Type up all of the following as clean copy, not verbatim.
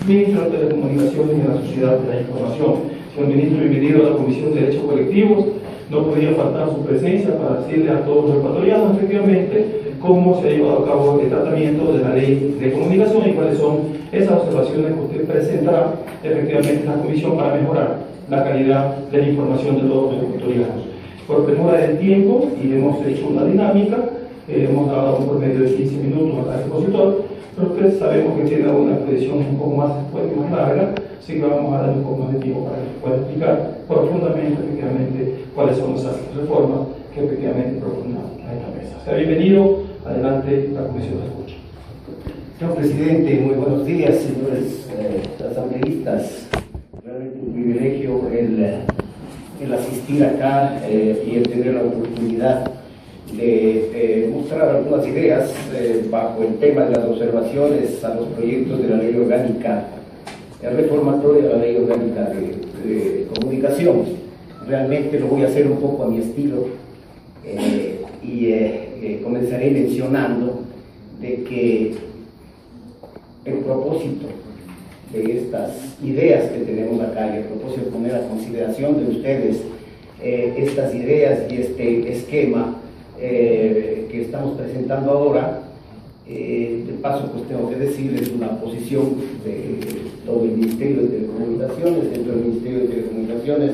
ministro de Telecomunicaciones y de la Sociedad de la Información. Señor ministro, bienvenido a la Comisión de Derechos Colectivos. No podía faltar su presencia para decirle a todos los ecuatorianos, efectivamente, cómo se ha llevado a cabo el tratamiento de la ley de comunicación y cuáles son esas observaciones que usted presentará efectivamente en la comisión para mejorar la calidad de la información de todos los ecuatorianos. Por premura del tiempo, y hemos hecho una dinámica, hemos dado un promedio de 15 minutos al expositor, pero ustedes sabemos que tiene una exposición un poco más larga, así que vamos a darle un poco más de tiempo para que pueda explicar profundamente, efectivamente, cuáles son esas reformas que efectivamente proponemos a esta mesa. Sea bienvenido, adelante, la comisión de escucha. Señor presidente, muy buenos días, señores asambleístas. Realmente un privilegio el asistir acá y el tener la oportunidad de mostrar algunas ideas bajo el tema de las observaciones a los proyectos de la ley orgánica, el reformatorio de la ley orgánica de comunicación. Realmente lo voy a hacer un poco a mi estilo y comenzaré mencionando de que el propósito de estas ideas que tenemos acá y el propósito de poner a consideración de ustedes estas ideas y este esquema que estamos presentando ahora, de paso pues tengo que decirles una posición de todo el Ministerio de Telecomunicaciones. Dentro del Ministerio de Telecomunicaciones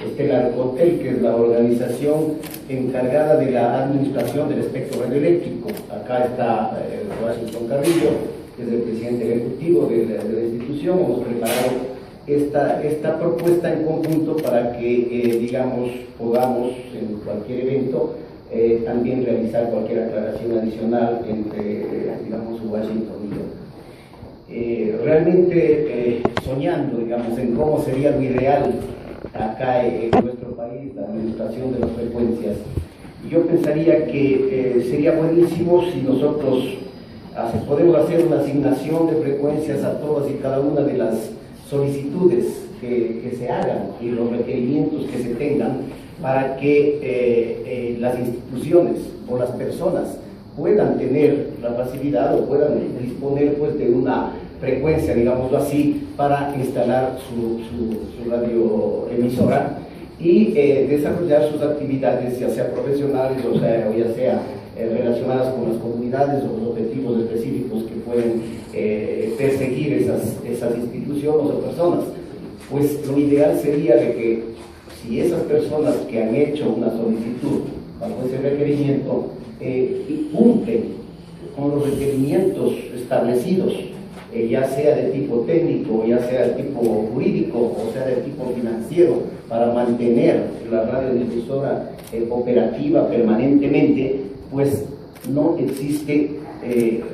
está el Arcotel, que es la organización encargada de la administración del espectro radioeléctrico. Acá está Washington Carrillo, que es el presidente ejecutivo de la institución. Hemos preparado esta propuesta en conjunto para que, digamos, podamos en cualquier evento también realizar cualquier aclaración adicional entre, digamos, Washington y yo. Realmente soñando, digamos, en cómo sería lo ideal acá en nuestro país, la administración de las frecuencias, yo pensaría que sería buenísimo si nosotros podemos hacer una asignación de frecuencias a todas y cada una de las solicitudes que se hagan y los requerimientos que se tengan para que las instituciones o las personas puedan tener la facilidad o puedan disponer pues de una frecuencia, digámoslo así, para instalar su radioemisora y desarrollar sus actividades, ya sea profesionales o ya sea relacionadas con las comunidades o los objetivos específicos que pueden perseguir esas instituciones o personas. Pues lo ideal sería de que si esas personas que han hecho una solicitud bajo ese requerimiento cumplen con los requerimientos establecidos, ya sea de tipo técnico, ya sea de tipo jurídico o sea de tipo financiero, para mantener la radiodifusora operativa permanentemente, pues no existe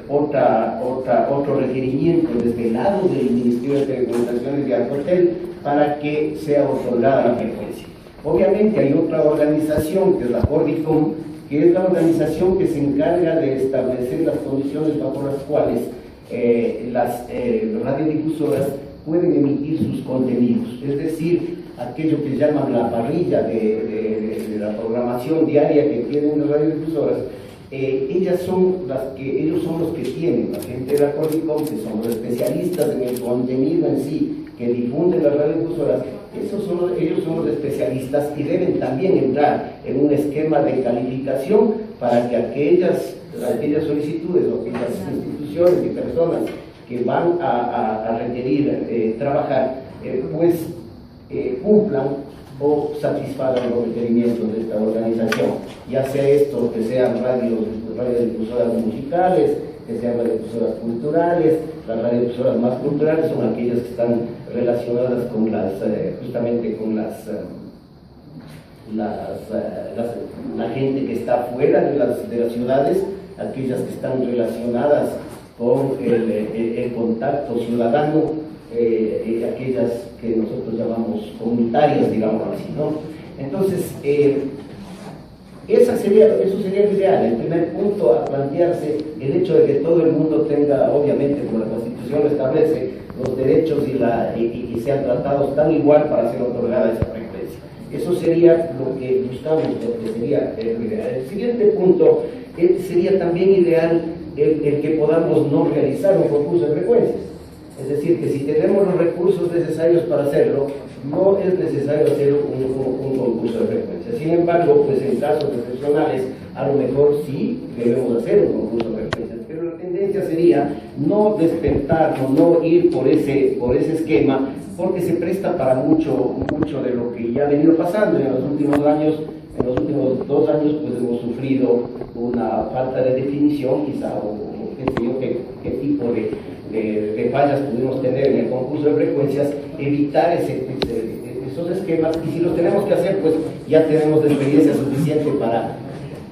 otro requerimiento desde el lado del Ministerio de Telecomunicaciones y Arcotel para que sea otorgada la frecuencia. Obviamente hay otra organización que es la Cordicom, que es la organización que se encarga de establecer las condiciones bajo las cuales las radiodifusoras pueden emitir sus contenidos, es decir, aquello que llaman la parrilla de la programación diaria que tienen las radiodifusoras. Ellos son los que tienen, la gente de la Cordicom, que son los especialistas en el contenido en sí, que difunden las radiodifusoras. Ellos son los especialistas y deben también entrar en un esquema de calificación para que aquellas solicitudes o aquellas instituciones y personas que van a requerir trabajar, cumplan o satisfagan los requerimientos de esta organización, ya sea esto que sean radiodifusoras musicales, que sean radiodifusoras culturales. Las radiodifusoras más culturales son aquellas que están relacionadas con justamente con la gente que está fuera de las ciudades, aquellas que están relacionadas con el contacto ciudadano, aquellas que nosotros llamamos comunitarias, digamos así, ¿no? Entonces, eso sería el ideal. El primer punto a plantearse, el hecho de que todo el mundo tenga, obviamente, como la Constitución lo establece, los derechos y sean tratados tan igual para ser otorgada esa frecuencia. Eso sería lo que buscamos, lo que sería el ideal. El siguiente punto sería también ideal el que podamos no realizar un concurso de frecuencias. Es decir, que si tenemos los recursos necesarios para hacerlo, no es necesario hacer un concurso de frecuencias. Sin embargo, pues en casos excepcionales, a lo mejor sí debemos hacer un concurso de frecuencias, pero la tendencia sería no despertarnos, no ir por ese esquema, porque se presta para mucho de lo que ya ha venido pasando en los últimos años. En los últimos 2 años pues hemos sufrido una falta de definición, quizá, o qué sé yo, qué tipo de fallas pudimos tener en el concurso de frecuencias, evitar esos esquemas, y si los tenemos que hacer, pues ya tenemos la experiencia suficiente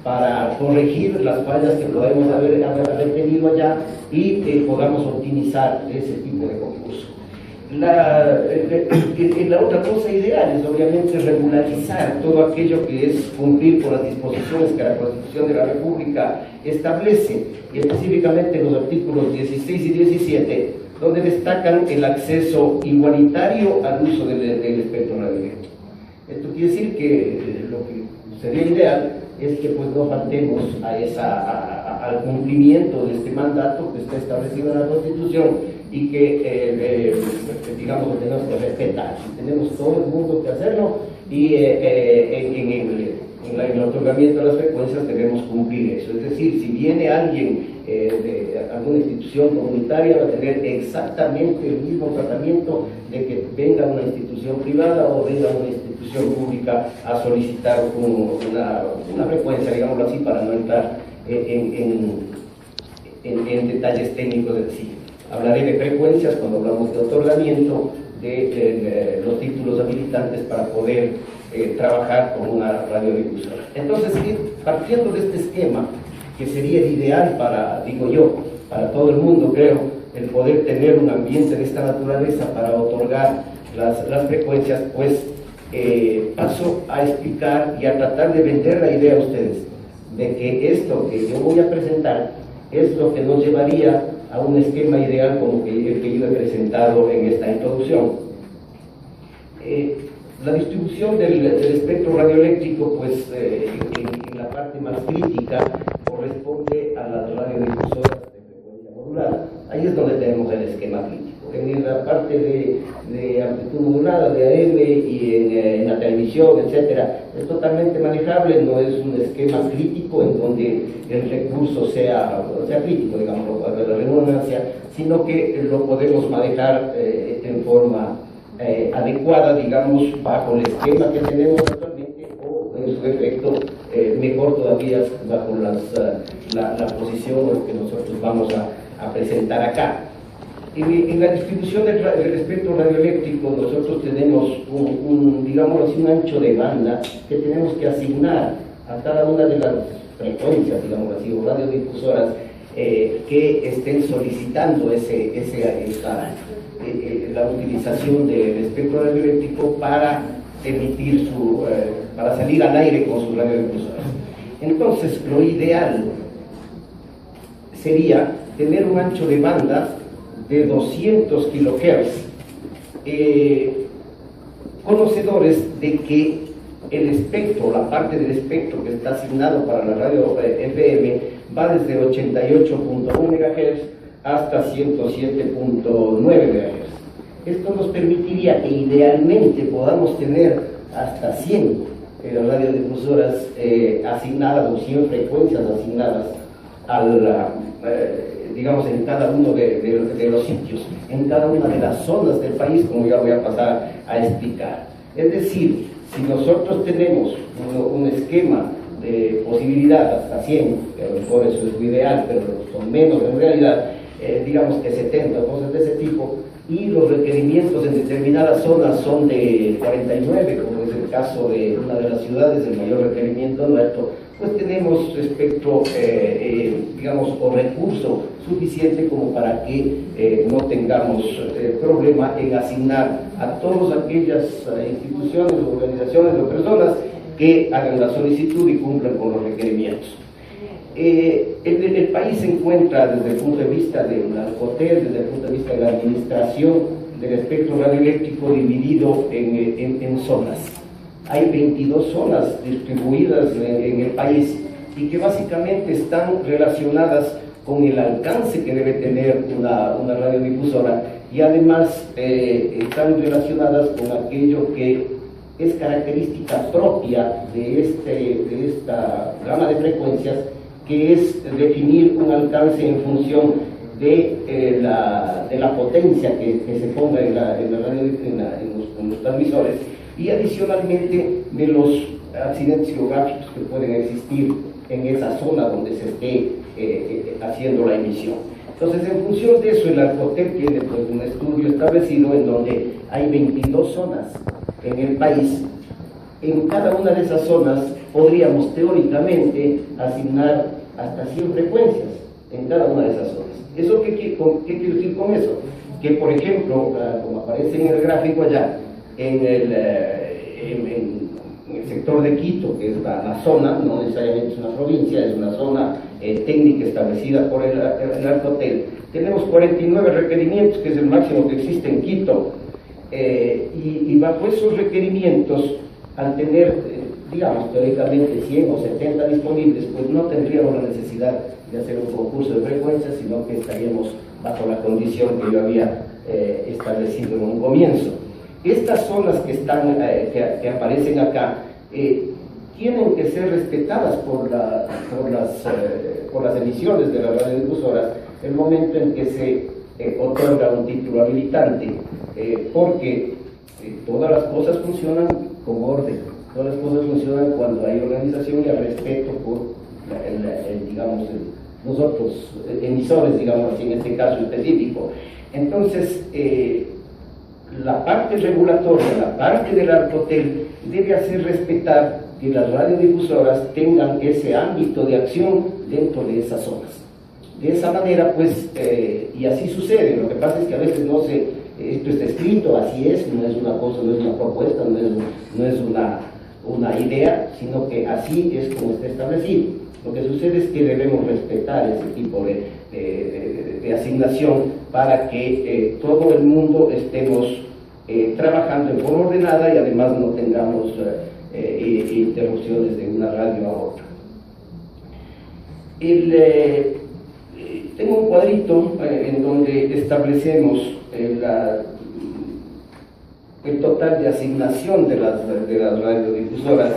para corregir las fallas que podemos haber tenido allá y podamos optimizar ese tipo de concurso. La otra cosa ideal es obviamente regularizar todo aquello que es cumplir con las disposiciones que la Constitución de la República establece, y específicamente los artículos 16 y 17, donde destacan el acceso igualitario al uso del espectro radioeléctrico. Esto quiere decir que lo que sería ideal es que pues no faltemos al cumplimiento de este mandato que está establecido en la Constitución y que digamos lo tenemos que respetar. Tenemos todo el mundo que hacerlo, y en el otorgamiento de las frecuencias debemos cumplir eso. Es decir, si viene alguien de alguna institución comunitaria, va a tener exactamente el mismo tratamiento de que venga una institución privada o venga una institución pública a solicitar una frecuencia, digámoslo así, para no entrar en detalles técnicos de sí. Hablaré de frecuencias cuando hablamos de otorgamiento de los títulos habilitantes para poder trabajar con una radiodifusora. Entonces, partiendo de este esquema, que sería el ideal para, digo yo, para todo el mundo, creo, el poder tener un ambiente de esta naturaleza para otorgar las frecuencias, pues paso a explicar y a tratar de vender la idea a ustedes de que esto que yo voy a presentar es lo que nos llevaría a un esquema ideal como el que yo he presentado en esta introducción. La distribución del espectro radioeléctrico, pues en la parte más crítica, corresponde a las radiodifusoras de frecuencia modulada. Ahí es donde tenemos el esquema crítico. En la parte de amplitud modulada, de AM y en la televisión, etcétera, es totalmente manejable, no es un esquema crítico en donde el recurso sea crítico, digamos, para la redundancia, sino que lo podemos manejar en forma adecuada, digamos, bajo el esquema que tenemos actualmente, o en su defecto, mejor todavía, bajo la posición que nosotros vamos a presentar acá. En la distribución del espectro radioeléctrico nosotros tenemos digamos así, un ancho de banda que tenemos que asignar a cada una de las frecuencias, digamos así, o radiodifusoras que estén solicitando la utilización del espectro radioeléctrico para emitir para salir al aire con sus radiodifusoras. Entonces, lo ideal sería tener un ancho de banda de 200 kHz, conocedores de que el espectro, la parte del espectro que está asignado para la radio FM va desde 88.1 MHz hasta 107.9 MHz. Esto nos permitiría que idealmente podamos tener hasta 100 radiodifusoras asignadas, o 100 frecuencias asignadas digamos, en cada uno de los sitios, en cada una de las zonas del país, como ya voy a pasar a explicar. Es decir, si nosotros tenemos un esquema de posibilidad hasta 100, que a lo mejor eso es lo ideal, pero son menos en realidad, digamos que 70 o cosas de ese tipo, y los requerimientos en determinadas zonas son de 49, como es el caso de una de las ciudades, el mayor requerimiento nuestro, pues tenemos espectro, digamos, o recurso suficiente como para que no tengamos problema en asignar a todas aquellas instituciones, organizaciones o personas que hagan la solicitud y cumplan con los requerimientos. El país se encuentra desde el punto de vista del Alcotel, desde el punto de vista de la administración del espectro radioeléctrico, dividido en zonas. Hay 22 zonas distribuidas en el país y que básicamente están relacionadas con el alcance que debe tener una radiodifusora y además están relacionadas con aquello que es característica propia de esta gama de frecuencias, que es definir un alcance en función de la potencia que se ponga en los transmisores, y adicionalmente de los accidentes geográficos que pueden existir en esa zona donde se esté haciendo la emisión. Entonces, en función de eso, el Arcotel tiene pues un estudio establecido en donde hay 22 zonas en el país. En cada una de esas zonas podríamos teóricamente asignar hasta 100 frecuencias en cada una de esas zonas. ¿Eso qué quiero decir con eso? Que, por ejemplo, como aparece en el gráfico allá, en el sector de Quito, que es la zona, no necesariamente es una provincia, es una zona técnica establecida por el Arcotel, tenemos 49 requerimientos, que es el máximo que existe en Quito, y bajo esos requerimientos, al tener, digamos, teóricamente 100 o 70 disponibles, pues no tendríamos la necesidad de hacer un concurso de frecuencias, sino que estaríamos bajo la condición que yo había establecido en un comienzo. Estas zonas que aparecen acá tienen que ser respetadas por las emisiones de las radiodifusoras el momento en que se otorga un título habilitante, porque todas las cosas funcionan con orden, todas las cosas funcionan cuando hay organización y hay respeto por digamos, los otros emisores, digamos así, en este caso específico. Entonces, la parte regulatoria, la parte del Arcotel, debe hacer respetar que las radiodifusoras tengan ese ámbito de acción dentro de esas zonas. De esa manera, pues, y así sucede. Lo que pasa es que a veces esto está escrito, así es, no es una cosa, no es una propuesta, no es una idea, sino que así es como está establecido. Lo que sucede es que debemos respetar ese tipo de asignación para que todo el mundo estemos trabajando en forma ordenada y además no tengamos interrupciones de una radio a otra. Tengo un cuadrito en donde establecemos el total de asignación de las radiodifusoras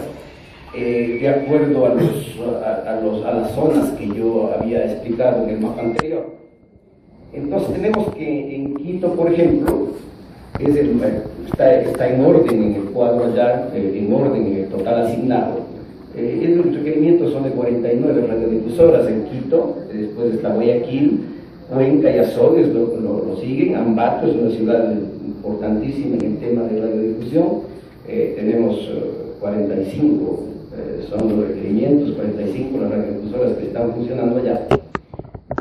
de acuerdo a las zonas que yo había explicado en el mapa anterior. Entonces tenemos que en Quito, por ejemplo, está en orden en el cuadro allá, en orden en el total asignado. Los requerimientos son de 49 radiodifusoras en Quito, después está Guayaquil, Cuenca y Azogues lo siguen. Ambato es una ciudad importantísima en el tema de radiodifusión. Tenemos 45, son los requerimientos, 45 las radiodifusoras que están funcionando allá.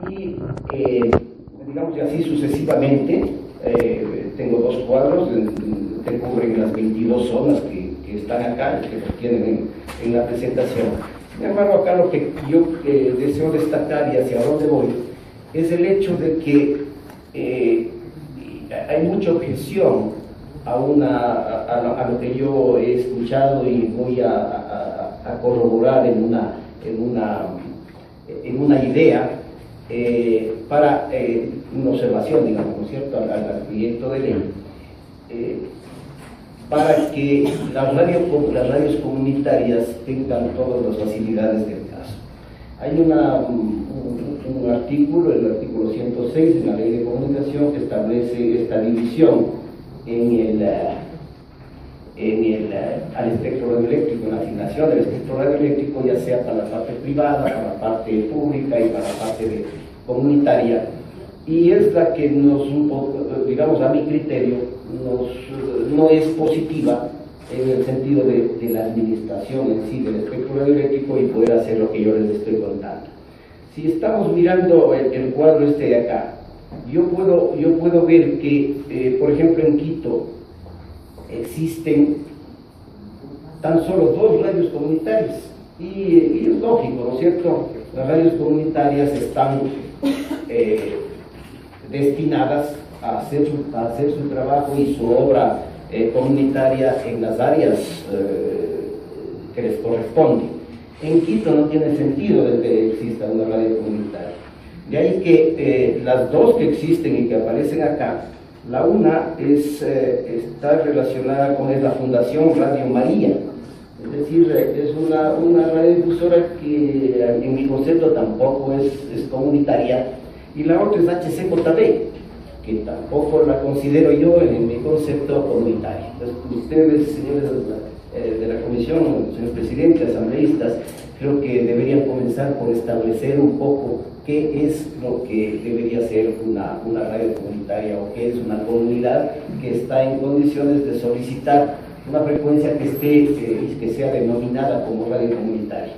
Y digamos, y así sucesivamente, tengo dos cuadros que cubren las 22 zonas que están acá, que los tienen en la presentación. Sin embargo, acá lo que yo deseo destacar y hacia dónde voy es el hecho de que hay mucha objeción a lo que yo he escuchado y voy a corroborar en una idea para una observación, digamos, ¿no es cierto?, al proyecto de ley, para que las radios comunitarias tengan todas las facilidades del caso. Hay un artículo, el artículo 106 de la Ley de Comunicación, que establece esta división al espectro radioeléctrico, en la asignación del espectro radioeléctrico, ya sea para la parte privada, para la parte pública y para la parte comunitaria, y es la que digamos, a mi criterio, no es positiva en el sentido de la administración en sí del espectro radioeléctrico y poder hacer lo que yo les estoy contando. Si estamos mirando el cuadro de acá, yo puedo ver que, por ejemplo, en Quito existen tan solo 2 radios comunitarias, y es lógico, ¿no es cierto? Las radios comunitarias están destinadas a hacer su trabajo y su obra comunitaria en las áreas que les corresponde. En Quito no tiene sentido de que exista una radio comunitaria. De ahí que las 2 que existen y que aparecen acá La una está relacionada con la Fundación Radio María, es decir, es una radiodifusora que en mi concepto tampoco es comunitaria, y la otra es HCJB, que tampoco la considero yo en mi concepto comunitario. Entonces, ustedes, señores de la comisión, señor presidente, asambleístas, creo que deberían comenzar por establecer un poco qué es lo que debería ser una radio comunitaria, o qué es una comunidad que está en condiciones de solicitar una frecuencia que sea denominada como radio comunitaria.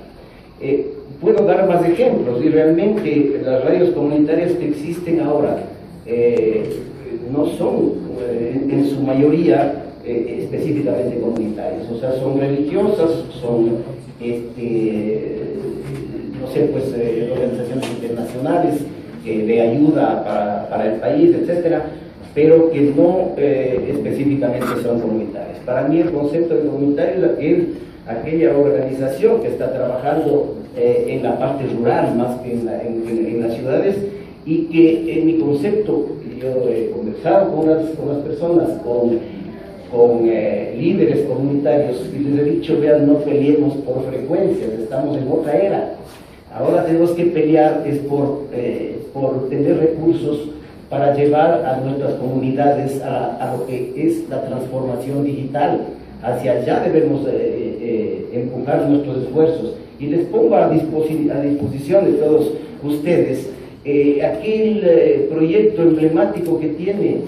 Puedo dar más ejemplos, y realmente las radios comunitarias que existen ahora no son en su mayoría específicamente comunitarias, o sea, son religiosas, son no sé, pues organizaciones internacionales de ayuda para el país, etcétera, pero que no específicamente son comunitarias. Para mí el concepto de comunitario es aquella organización que está trabajando en la parte rural más que en las ciudades, y que en mi concepto, yo he conversado con unas personas, con líderes comunitarios, y les he dicho: vean, no peleemos por frecuencias, estamos en otra era. Ahora tenemos que pelear por tener recursos para llevar a nuestras comunidades a lo que es la transformación digital. Hacia allá debemos empujar nuestros esfuerzos, y les pongo a disposición de todos ustedes aquel proyecto emblemático que tiene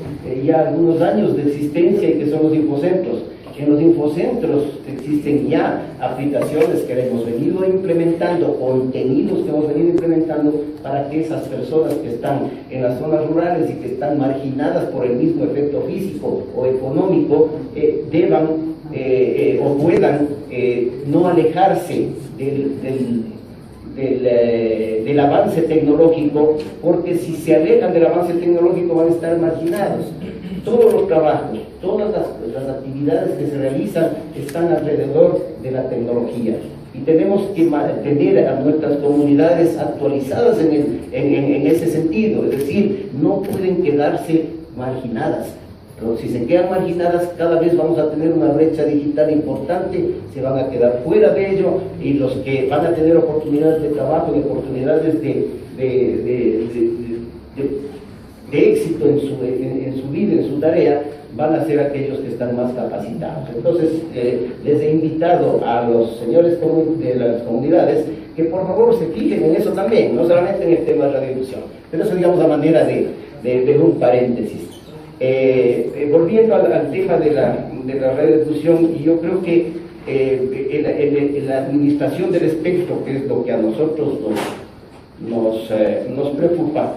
ya algunos años de existencia, y que son los infocentros. En los infocentros existen ya aplicaciones que hemos venido implementando, contenidos que hemos venido implementando, para que esas personas que están en las zonas rurales y que están marginadas por el mismo efecto físico o económico, deban o puedan no alejarse del avance tecnológico, porque si se alejan del avance tecnológico van a estar marginados. Todos los trabajos, todas las actividades que se realizan están alrededor de la tecnología, y tenemos que mantener a nuestras comunidades actualizadas en ese sentido, es decir, no pueden quedarse marginadas. Pero si se quedan marginadas, cada vez vamos a tener una brecha digital importante, se van a quedar fuera de ello, y los que van a tener oportunidades de trabajo y oportunidades de éxito en su vida, en su tarea, van a ser aquellos que están más capacitados. Entonces, les he invitado a los señores de las comunidades que por favor se fijen en eso también, no solamente en el tema de radiodifusión, pero eso, digamos, a manera de un paréntesis. Volviendo al tema de la radiodifusión, y yo creo que la administración del espectro, que es lo que a nosotros nos preocupa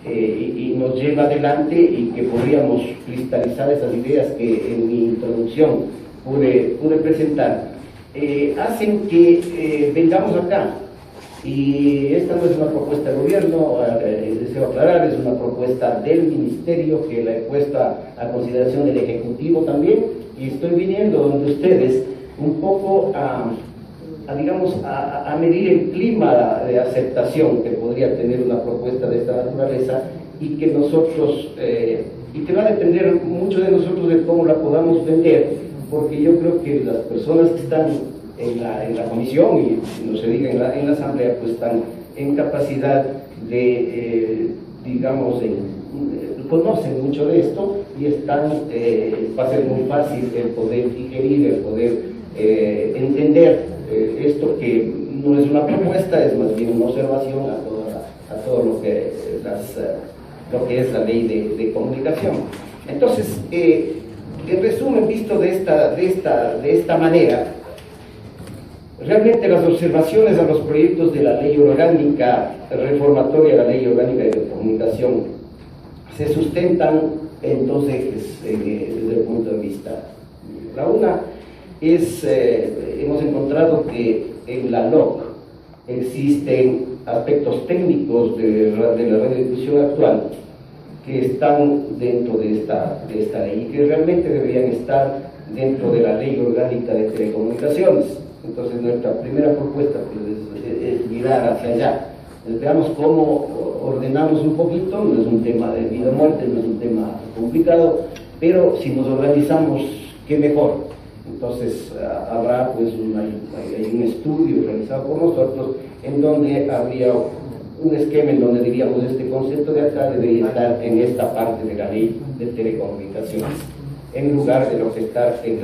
y nos lleva adelante, y que podríamos cristalizar esas ideas que en mi introducción pude presentar, hacen que vengamos acá. Y esta no es una propuesta del gobierno, deseo aclarar, es una propuesta del ministerio, que la he puesto a consideración del ejecutivo también, y estoy viniendo donde ustedes un poco a medir el clima de aceptación que podría tener una propuesta de esta naturaleza, y que nosotros, y que va a depender mucho de nosotros de cómo la podamos vender, porque yo creo que las personas que están en la comisión, y no se diga en la asamblea, pues están en capacidad de, conocen mucho de esto, y va a ser muy fácil el poder digerir, el poder entender esto, que no es una propuesta, es más bien una observación a todo lo que es la ley de comunicación. Entonces, en resumen, visto de esta manera, realmente las observaciones a los proyectos de la ley orgánica reformatoria, la ley orgánica de comunicación, se sustentan en dos ejes desde el punto de vista. La una es, hemos encontrado que en la LOC existen aspectos técnicos de la radiodifusión actual que están dentro de esta ley, y que realmente deberían estar dentro de la ley orgánica de telecomunicaciones. Entonces, nuestra primera propuesta, pues, es mirar hacia allá. Veamos cómo ordenamos un poquito, no es un tema de vida o muerte, no es un tema complicado, pero si nos organizamos, qué mejor. Entonces habrá pues hay un estudio realizado por nosotros en donde habría un esquema en donde diríamos este concepto de acá debería estar en esta parte de la ley de telecomunicaciones, en lugar de lo que está en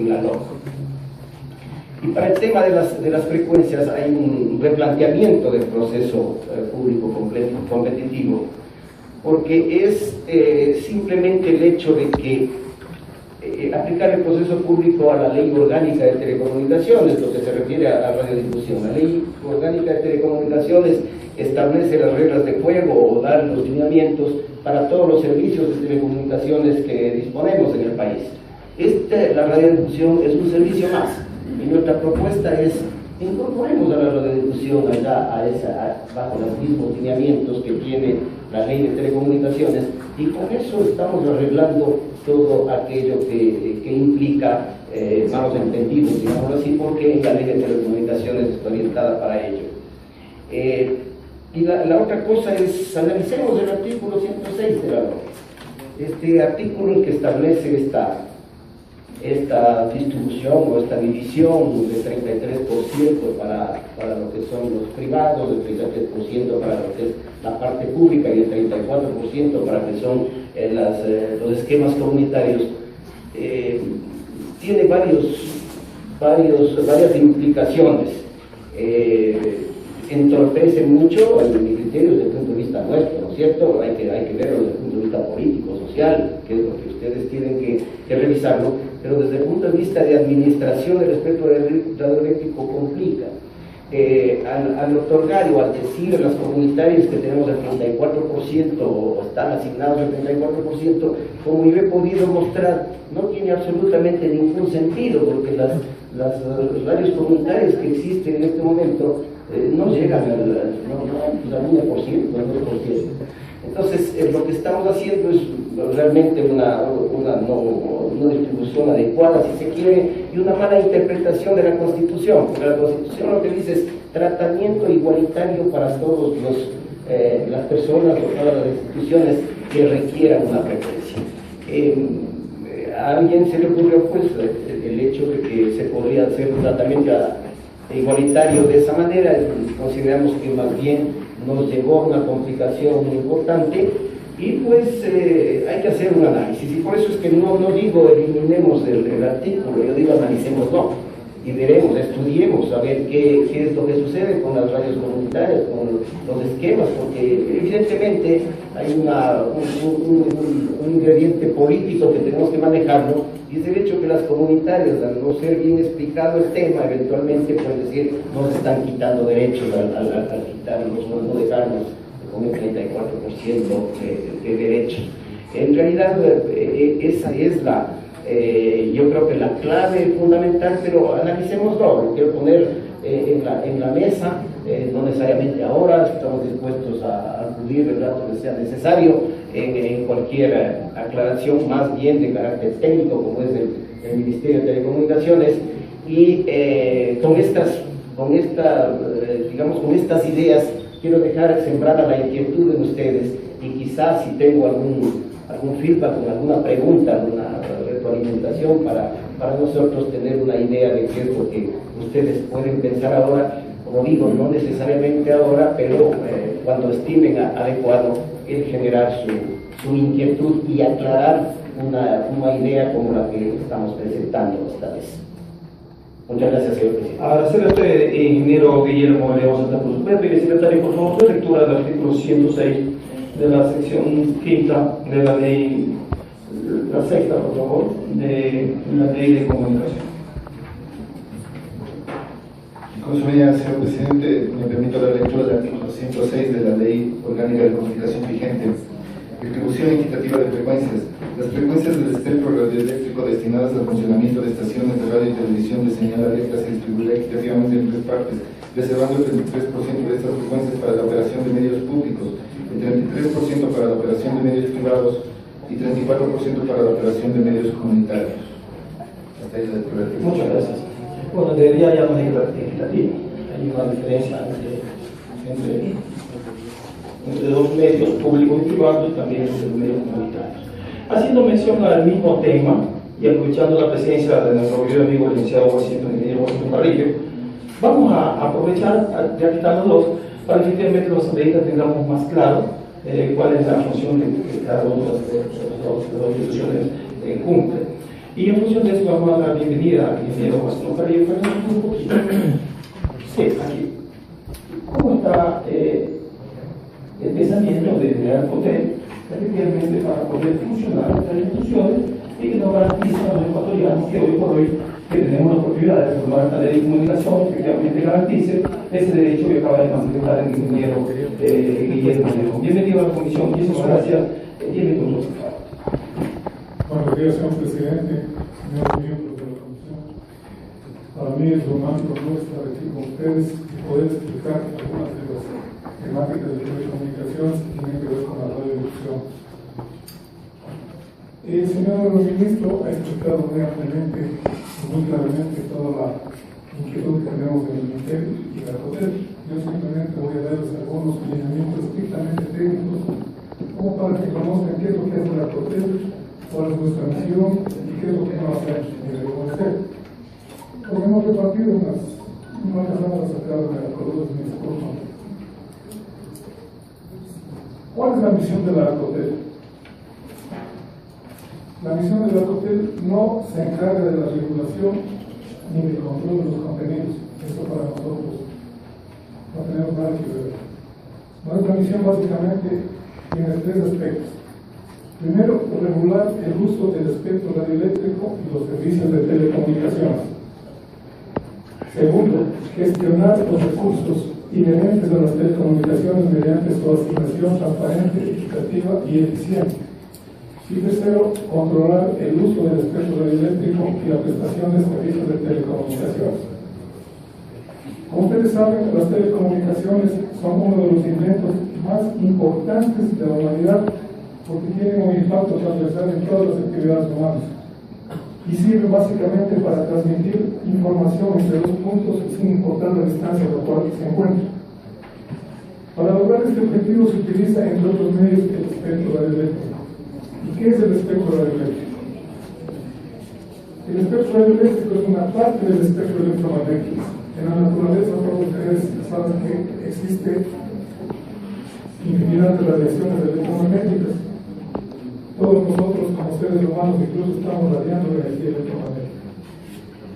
la LOC. Y para el tema de las frecuencias hay un replanteamiento del proceso público competitivo, porque es simplemente el hecho de que aplicar el proceso público a la ley orgánica de telecomunicaciones, lo que se refiere a radiodifusión. La ley orgánica de telecomunicaciones establece las reglas de juego o da los lineamientos para todos los servicios de telecomunicaciones que disponemos en el país. La radiodifusión es un servicio más, y nuestra propuesta es incorporemos a la radiodifusión bajo los mismos lineamientos que tiene la ley de telecomunicaciones, y con eso estamos arreglando todo aquello que implica malos entendidos, digamos así, porque en la ley de telecomunicaciones está orientada para ello. Y la otra cosa es, analicemos el artículo 106 de la ley. Este artículo que establece esta distribución o esta división de 33% para lo que son los privados, el 33% para lo que es la parte pública y el 34% para lo que son los esquemas comunitarios, tiene varias implicaciones. Entorpece mucho mi criterio desde el punto de vista nuestro, ¿no es cierto? Hay que verlo desde el punto de vista político, social, que es lo que ustedes tienen que revisarlo, pero desde el punto de vista de administración del espectro radioeléctrico complica. Al otorgar o al decir a las comunitarias que tenemos el 34% o están asignados el 34%, como yo he podido mostrar, no tiene absolutamente ningún sentido, porque las radios comunitarias que existen en este momento no llegan al 1%, al 2%. Entonces, lo que estamos haciendo es realmente una distribución adecuada, si se quiere, y una mala interpretación de la Constitución, porque la Constitución lo que dice es tratamiento igualitario para todas las personas o todas las instituciones que requieran una frecuencia. A alguien se le ocurrió pues el hecho de que se podría hacer un tratamiento igualitario de esa manera. Consideramos que más bien nos llevó a una complicación muy importante, y pues hay que hacer un análisis, y por eso es que no digo eliminemos el artículo, yo digo analicémoslo y veremos, estudiemos a ver qué es lo que sucede con las radios comunitarias, con los esquemas, porque evidentemente hay un ingrediente político que tenemos que manejarlo, y es el hecho que las comunitarias, al no ser bien explicado el tema, eventualmente pueden decir nos están quitando derechos al quitarnos, no dejarnos con el 34% de derechos. En realidad esa es yo creo que la clave fundamental, pero analicémoslo. Lo quiero poner en la mesa, no necesariamente ahora, estamos dispuestos a acudir el rato que sea necesario en cualquier aclaración, más bien de carácter técnico, como es el Ministerio de Telecomunicaciones, y con estas ideas quiero dejar sembrada la inquietud en ustedes, y quizás si tengo algún feedback, alguna pregunta, alguna retroalimentación para nosotros tener una idea de qué es lo que ustedes pueden pensar ahora, como digo, no necesariamente ahora, pero cuando estimen adecuado el generar su inquietud y aclarar una idea como la que estamos presentando esta vez. Muchas gracias, señor presidente. Agradecerle a usted, ingeniero Guillermo León Santa Cruz. Voy a pedir, secretario, por favor, su lectura del artículo 106 de la sección quinta de la ley, la sexta, por favor, de la ley de comunicación. Con su medida, señor presidente, me permito la lectura del artículo 106 de la ley orgánica de comunicación vigente. Distribución equitativa de frecuencias. Las frecuencias del espectro radioeléctrico destinadas al funcionamiento de estaciones de radio y televisión de señal alerta se distribuirá equitativamente en 3 partes, reservando el 33% de estas frecuencias para la operación de medios públicos, el 33% para la operación de medios privados y 34% para la operación de medios comunitarios. Hasta ahí la lectura. Muchas gracias. Bueno, debería ya no legislativo. Hay una diferencia entre entre dos medios públicos y privados y también entre los medios comunitarios. Haciendo mención al mismo tema y aprovechando la presencia de nuestro querido amigo el licenciado Washington Carrillo, vamos a aprovechar, ya que están los dos, para que efectivamente los asambleístas tengamos más claro cuál es la función que cada una de las dos instituciones cumple. Y en función de eso vamos a dar la bienvenida al ingeniero Washington Carrillo para que nos cuente un poquito. Sí, aquí. ¿Cómo está el pensamiento de Arcotel, efectivamente, para poder funcionar estas instituciones y que nos garantiza a los ecuatorianos que hoy por hoy que tenemos la oportunidad de formar esta ley de comunicación que efectivamente garantice ese derecho que acaba de manifestar el ingeniero Guillermo Alejo? Bienvenido a la comisión, muchísimas gracias. 10 minutos, por favor. Buenos días, señor presidente, señores miembros de la comisión. Para mí es un honor estar aquí con ustedes y poder explicar algunas de las temáticas de telecomunicaciones que tienen que ver con la radiodifusión. El señor ministro ha explicado muy ampliamente y muy claramente toda la inquietud que tenemos en el Ministerio y la Arcotel. Yo simplemente voy a darles algunos lineamientos estrictamente técnicos como para que conozcan qué es lo que es la Arcotel, cuál es nuestra misión y qué es lo que no hacemos y debemos hacer. Porque hemos repartido unas palabras acá de la columna de mi discurso. ¿Cuál es la misión de la Arcotel? La misión de la Arcotel no se encarga de la regulación ni del control de los contenidos. Eso para nosotros no tenemos nada que ver. Nuestra misión básicamente tiene tres aspectos. Primero, regular el uso del espectro radioeléctrico y los servicios de telecomunicaciones. Segundo, gestionar los recursos inherentes a las telecomunicaciones mediante su asignación transparente, equitativa y eficiente. Y tercero, controlar el uso del espectro radioeléctrico y la prestación de servicios de telecomunicaciones. Como ustedes saben, las telecomunicaciones son uno de los inventos más importantes de la humanidad porque tienen un impacto transversal en todas las actividades humanas y sirve básicamente para transmitir información entre dos puntos sin importar la distancia a la cual se encuentra. Para lograr este objetivo se utiliza, entre otros medios, el espectro radioeléctrico. ¿Y qué es el espectro radioeléctrico? El espectro radioeléctrico es una parte del espectro electromagnético. En la naturaleza, todos ustedes saben que existe infinidad de radiaciones electromagnéticas. Todos nosotros, como seres humanos, incluso estamos radiando energía electromagnética.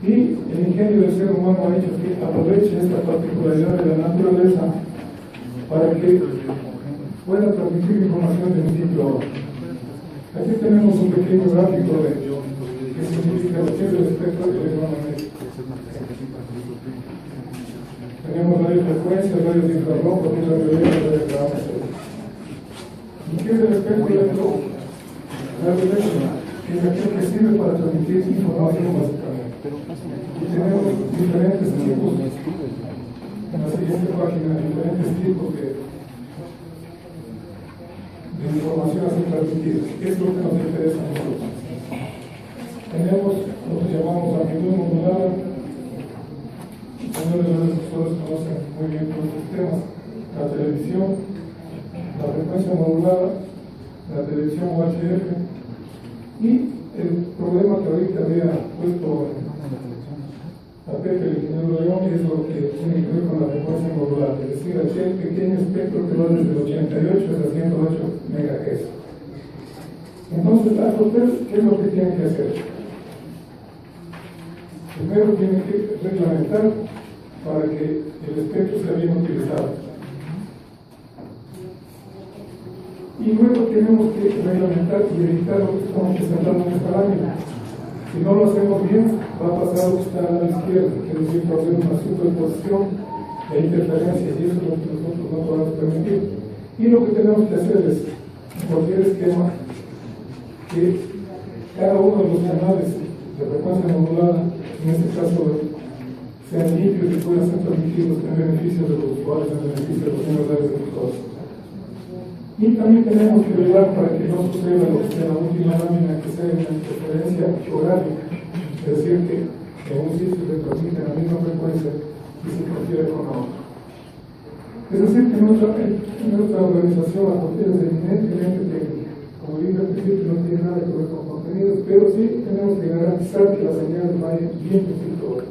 Y el ingenio del ser humano ha hecho que aproveche esta particularidad de la naturaleza para que pueda transmitir información de un sitio a otro. Aquí tenemos un pequeño gráfico de que significa lo que es el espectro electromagnético. Tenemos radiofrecuencias, radios infrarrojos, ultravioleta, radios gamma. ¿Y qué es el espectro electromagnético? Es aquel que sirve para transmitir información básicamente. Y tenemos diferentes tipos, en la siguiente página, diferentes tipos de información a ser transmitida. ¿Qué es lo que nos interesa a nosotros? Tenemos lo que llamamos amplitud modulada. Los señores de los profesores conocen muy bien todos estos temas. La televisión, la frecuencia modulada, la televisión UHF y el problema que ahorita había puesto a Pepe, el ingeniero León, es lo que tiene que ver con la frecuencia modulada, es decir, aquel pequeño espectro que va desde el 88 hasta 108 MHz. Entonces, la Arcotel, ¿qué es lo que tiene que hacer? Primero tiene que reglamentar para que el espectro sea bien utilizado. Y luego tenemos que reglamentar y evitar lo que estamos presentando en esta lámina. Si no lo hacemos bien, va a pasar lo que está a la izquierda, que es decir, va a haber una superposición e interferencia, y eso es lo que nosotros no podemos permitir. Y lo que tenemos que hacer es, en cualquier esquema, que cada uno de los canales de frecuencia modulada, en este caso, sean limpios y puedan ser transmitidos en beneficio de los usuarios, en beneficio de los señores de los. Y también tenemos que velar para que no suceda lo que sea la última lámina, que sea una interferencia geográfica, es decir, que en un sitio se transmite la misma frecuencia y se transfiere con la otra. Es decir, que nuestra organización, la cortina es eminentemente técnica. Como dije al principio, no tiene nada que ver con contenidos, pero sí tenemos que garantizar que las señales vayan bien receptoras.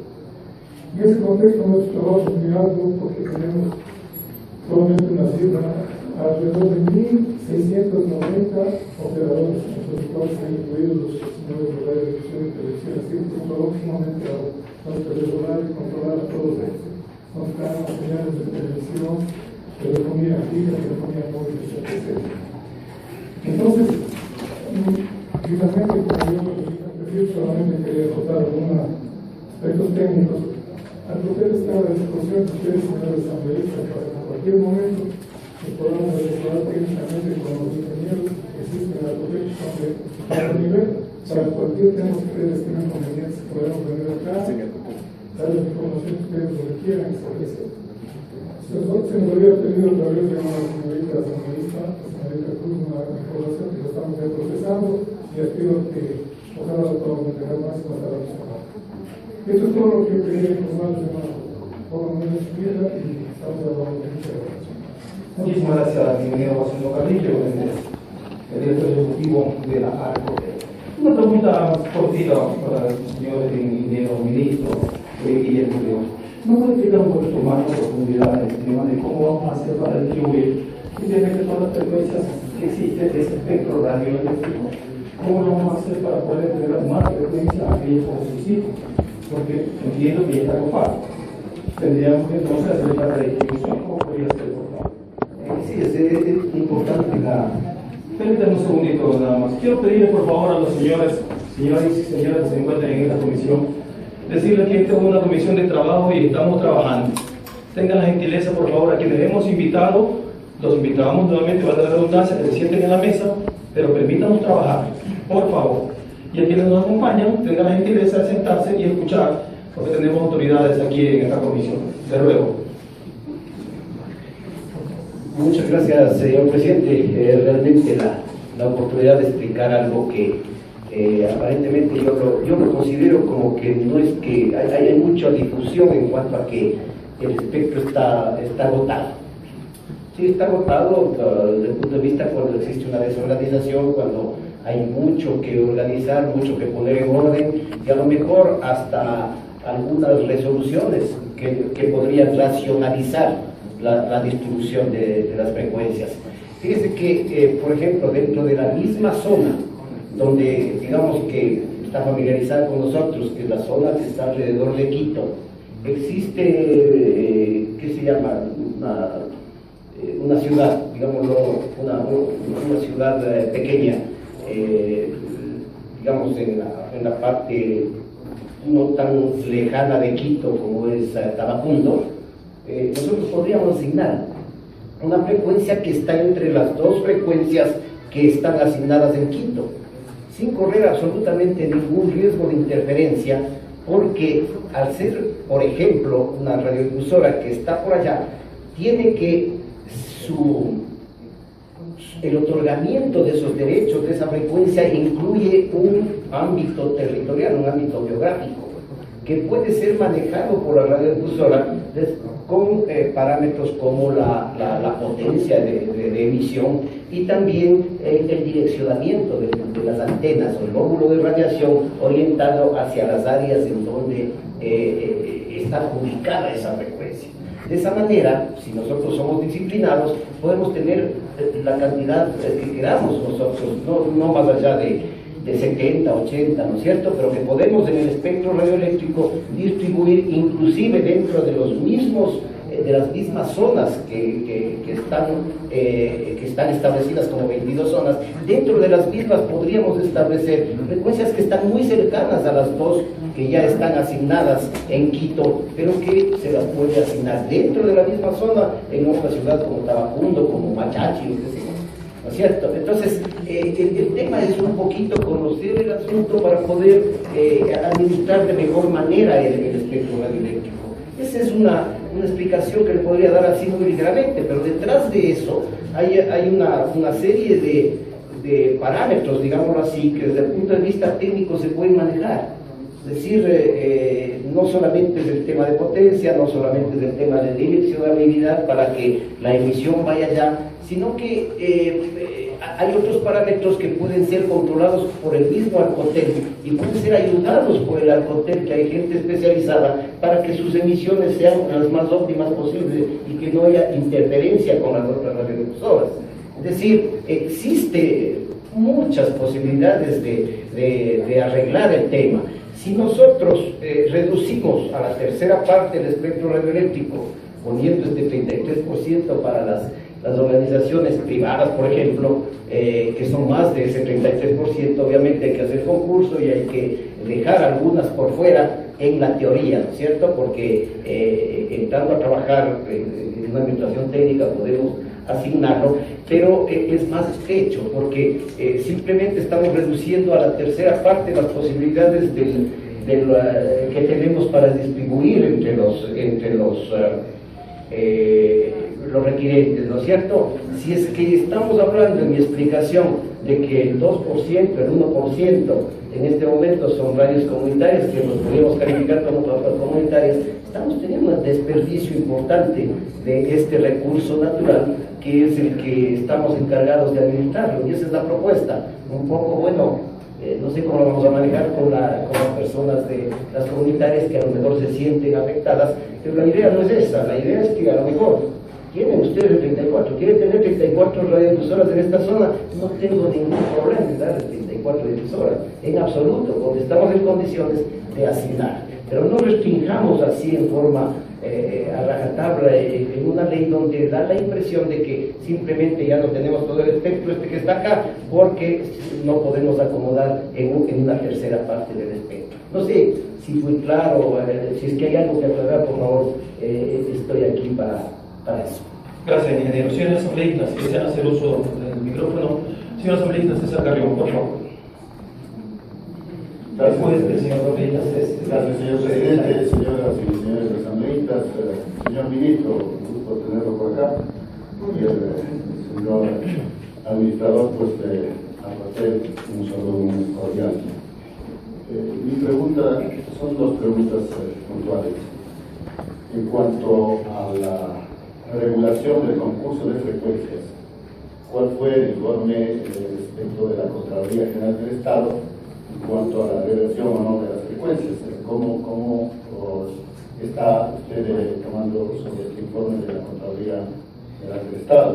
En ese contexto, nuestro trabajo es muy arduo porque tenemos solamente una cifra, alrededor de 1.690 operadores, entre los cuales han incluido los señores de radiodifusión y televisión, así que un trabajo sumamente arduo. Tenemos que regular y controlar a todos ellos. Nos dan las señales de televisión, telefonía fija, telefonía móvil, etc. Entonces, finalmente, como yo solamente quería acotar algunos aspectos técnicos. Al proceder está la discusión que ustedes, señores asambleístas, para que en cualquier momento nos podamos asesorar técnicamente con los ingenieros que existen en la protección de alto nivel, para cualquier tema que ustedes tengan conveniencia, podemos venir acá, dar la información que ustedes lo requieran y establecer. Se nos había pedido otra vez de una señorita asambleísta, la señorita Cruz, una información que lo estamos ya procesando y les pido que ojalá lo podamos entregar más y más a la persona. Esto es todo lo que quería informarles de una forma muy resumida y estamos hablando de muchas gracias. Muchísimas gracias, bienvenido José Carrillo, el director ejecutivo de la ARCO. Una pregunta cortita para el señor ingeniero ministro Guillermo León. ¿No puede explicar un poquito más en profundidad el tema de cómo vamos a hacer para distribuir simplemente todas las frecuencias que existen de ese espectro radioeléctrico? ¿Cómo lo vamos a hacer para poder entregar más frecuencia a aquellos que necesitan? Porque entiendo que ya está copado. Tendríamos que entonces hacer la redistribución. ¿Cómo podría ser, por favor? Sí, es importante la... Permítanme un segundito nada más. Quiero pedirle por favor a los señores y señoras que se encuentran en esta comisión, decirles que esta es una comisión de trabajo y estamos trabajando. Tengan la gentileza, por favor, a quienes hemos invitado, los invitamos nuevamente, va a dar redundancia, que se sienten en la mesa, pero permítanos trabajar, por favor. Y a quienes nos acompañan, tengan la gentileza de sentarse y escuchar, porque tenemos autoridades aquí en esta comisión. De luego. Muchas gracias, señor presidente. Realmente la oportunidad de explicar algo que aparentemente yo lo considero como que no es que hay mucha difusión en cuanto a que el espectro está agotado. Sí, está agotado desde el punto de vista cuando existe una desorganización, cuando hay mucho que organizar, mucho que poner en orden y a lo mejor hasta algunas resoluciones que podrían racionalizar la distribución de las frecuencias. Fíjese que, por ejemplo, dentro de la misma zona, donde digamos que está familiarizada con nosotros, que es la zona que está alrededor de Quito, existe, ¿qué se llama? Una ciudad, digámoslo, una ciudad pequeña, digamos en la parte no tan lejana de Quito como es Tabacundo. Nosotros podríamos asignar una frecuencia que está entre las dos frecuencias que están asignadas en Quito, sin correr absolutamente ningún riesgo de interferencia, porque al ser, por ejemplo, una radiodifusora que está por allá, tiene que el otorgamiento de esos derechos, de esa frecuencia, incluye un ámbito territorial, un ámbito geográfico, que puede ser manejado por la radiodifusora con parámetros como la potencia de emisión y también el direccionamiento de las antenas o el lóbulo de radiación orientado hacia las áreas en donde está ubicada esa frecuencia. De esa manera, si nosotros somos disciplinados, podemos tener la cantidad que queramos nosotros, no más allá de 70, 80, ¿no es cierto? Pero que podemos en el espectro radioeléctrico distribuir inclusive dentro de los mismos, de las mismas zonas que están establecidas como 22 zonas, dentro de las mismas podríamos establecer frecuencias que están muy cercanas a las dos que ya están asignadas en Quito, pero que se las puede asignar dentro de la misma zona en otra ciudad como Tabacundo, como Machachi, ¿no es cierto? Entonces, el tema es un poquito conocer el asunto para poder administrar de mejor manera el espectro radioeléctrico. Esa es una explicación que le podría dar así muy ligeramente, pero detrás de eso hay una serie de parámetros, digámoslo así, que desde el punto de vista técnico se pueden manejar. Es decir, no solamente es el tema de potencia, no solamente es el tema de direccionabilidad para que la emisión vaya allá, sino que hay otros parámetros que pueden ser controlados por el mismo Arcotel y pueden ser ayudados por el Arcotel, que hay gente especializada para que sus emisiones sean las más óptimas posibles y que no haya interferencia con las otras radiodifusoras. Es decir, existe muchas posibilidades de arreglar el tema. Si nosotros reducimos a la tercera parte del espectro radioeléctrico, poniendo este 33% para las organizaciones privadas, por ejemplo, que son más de ese 33%, obviamente hay que hacer concurso y hay que dejar algunas por fuera en la teoría, ¿no es cierto? Porque entrando a trabajar en una administración técnica podemos asignarlo, pero es más estrecho porque simplemente estamos reduciendo a la tercera parte las posibilidades que tenemos para distribuir entre los requirientes, ¿no es cierto? Si es que estamos hablando en mi explicación de que el 2%, el 1% en este momento son radios comunitarias, que los podemos calificar como radios comunitarias, estamos teniendo un desperdicio importante de este recurso natural que es el que estamos encargados de administrarlo, y esa es la propuesta. Un poco, bueno, no sé cómo lo vamos a manejar con las personas de las comunitarias que a lo mejor se sienten afectadas, pero la idea no es esa. La idea es que a lo mejor tienen ustedes el 34, quieren tener 34 radiodifusoras en esta zona, no tengo ningún problema en dar 34 difusoras, en absoluto, donde estamos en condiciones de asignar, pero no restringamos así en forma a rajatabla en una ley donde da la impresión de que simplemente ya no tenemos todo el espectro que está acá, porque no podemos acomodar en una tercera parte del espectro. No sé si fui claro, si es que hay algo que aclarar, por favor, estoy aquí para eso. Gracias, ingeniero. Señores asambleístas, que desean hacer uso del micrófono. Señor asambleísta César Carrión, por favor. Después del señor asambleísta César. Gracias, señor presidente, señoras y señores asambleístas, señor ministro, un gusto tenerlo por acá, y el señor administrador, pues, Arcotel, un saludo muy cordial. Mi pregunta, son dos preguntas puntuales. En cuanto a la regulación del concurso de frecuencias, ¿cuál fue el informe respecto de la Contraloría General del Estado en cuanto a la reversión o no de las frecuencias? ¿Cómo está usted tomando sobre este informe de la Contraloría General del Estado?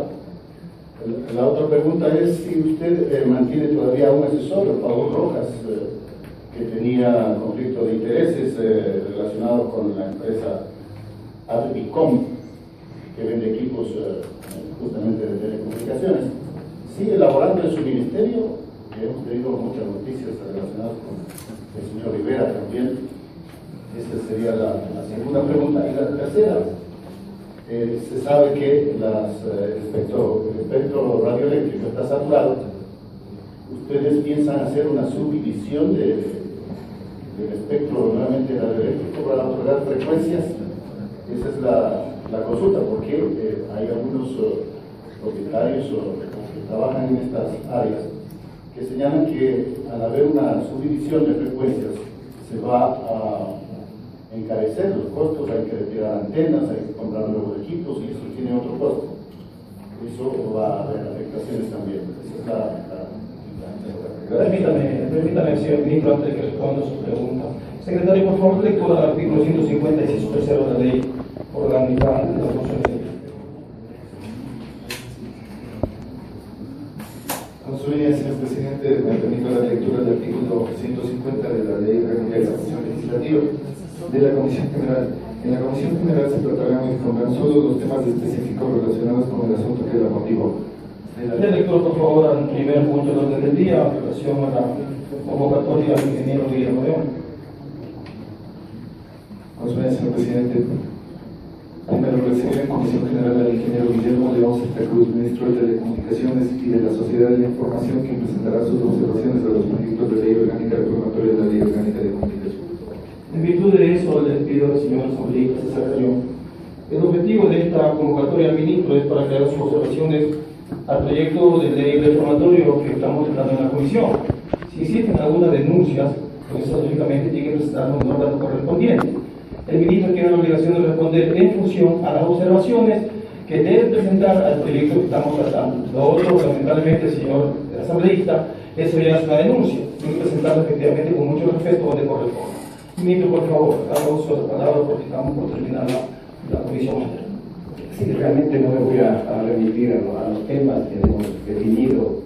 La otra pregunta es si usted mantiene todavía un asesor, Pablo Rojas, que tenía conflicto de intereses relacionado con la empresa Advicom, que vende equipos justamente de telecomunicaciones. ¿Sigue elaborando en su ministerio? Hemos tenido muchas noticias relacionadas con el señor Rivera también. Esa sería la segunda pregunta. Y la tercera, se sabe que el espectro radioeléctrico está saturado. ¿Ustedes piensan hacer una subdivisión del espectro nuevamente radioeléctrico para otorgar frecuencias? Esa es la consulta, porque hay algunos propietarios que trabajan en estas áreas que señalan que al haber una subdivisión de frecuencias se va a encarecer los costos, hay que retirar antenas, hay que comprar nuevos equipos y eso tiene otro costo. Eso va a haber afectaciones también. Esa es Permítame, señor ministro, antes de que responda su pregunta. Secretario, por favor, lectura del artículo 156, tercero de la ley orgánica de la función de Con su venia, señor presidente, me permito la lectura del artículo 150 de la ley orgánica de la función legislativa de la Comisión General. En la Comisión General se tratarán y expondrán solo los temas específicos relacionados con el asunto que la motivó. Le lectura, por favor, al primer punto del orden del día, en relación a la convocatoria al ingeniero Guillermo León. Con su venia, señor presidente. Primero, recibir en Comisión General al ingeniero Guillermo León Santa Cruz, ministro de Telecomunicaciones y de la Sociedad de la Información, quien presentará sus observaciones a los proyectos de ley orgánica reformatoria de la Ley Orgánica de Comunicación. En virtud de eso, le pido al señor asambleísta César Carrión. El objetivo de esta convocatoria al ministro es para que haga sus observaciones al proyecto de ley reformatorio que estamos tratando en la comisión. Si existen algunas denuncias Entonces, lógicamente, tiene que presentarnos un órgano correspondiente. El ministro tiene la obligación de responder en función a las observaciones que debe presentar al proyecto que estamos tratando. Lo otro, lamentablemente, señor asambleísta, eso ya es una denuncia. Tiene que presentarlo efectivamente con mucho respeto donde corresponde. Ministro, por favor, haga uso de las palabras porque estamos por terminar la comisión. Sí, realmente no me voy a remitir a los temas que hemos definido,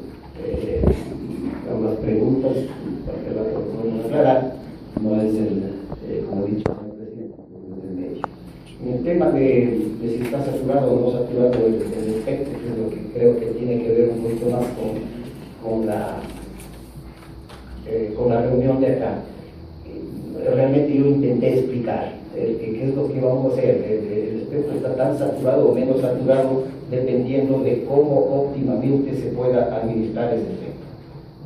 a las preguntas, porque la que podemos aclarar no es como he dicho el señor presidente, no es el medio. En el tema de si está saturado o no saturado el espectro, que es lo que creo que tiene que ver un poquito más con la reunión de acá. Realmente yo intenté explicar qué es lo que vamos a hacer. El espectro está tan saturado o menos saturado dependiendo de cómo óptimamente se pueda administrar ese espectro.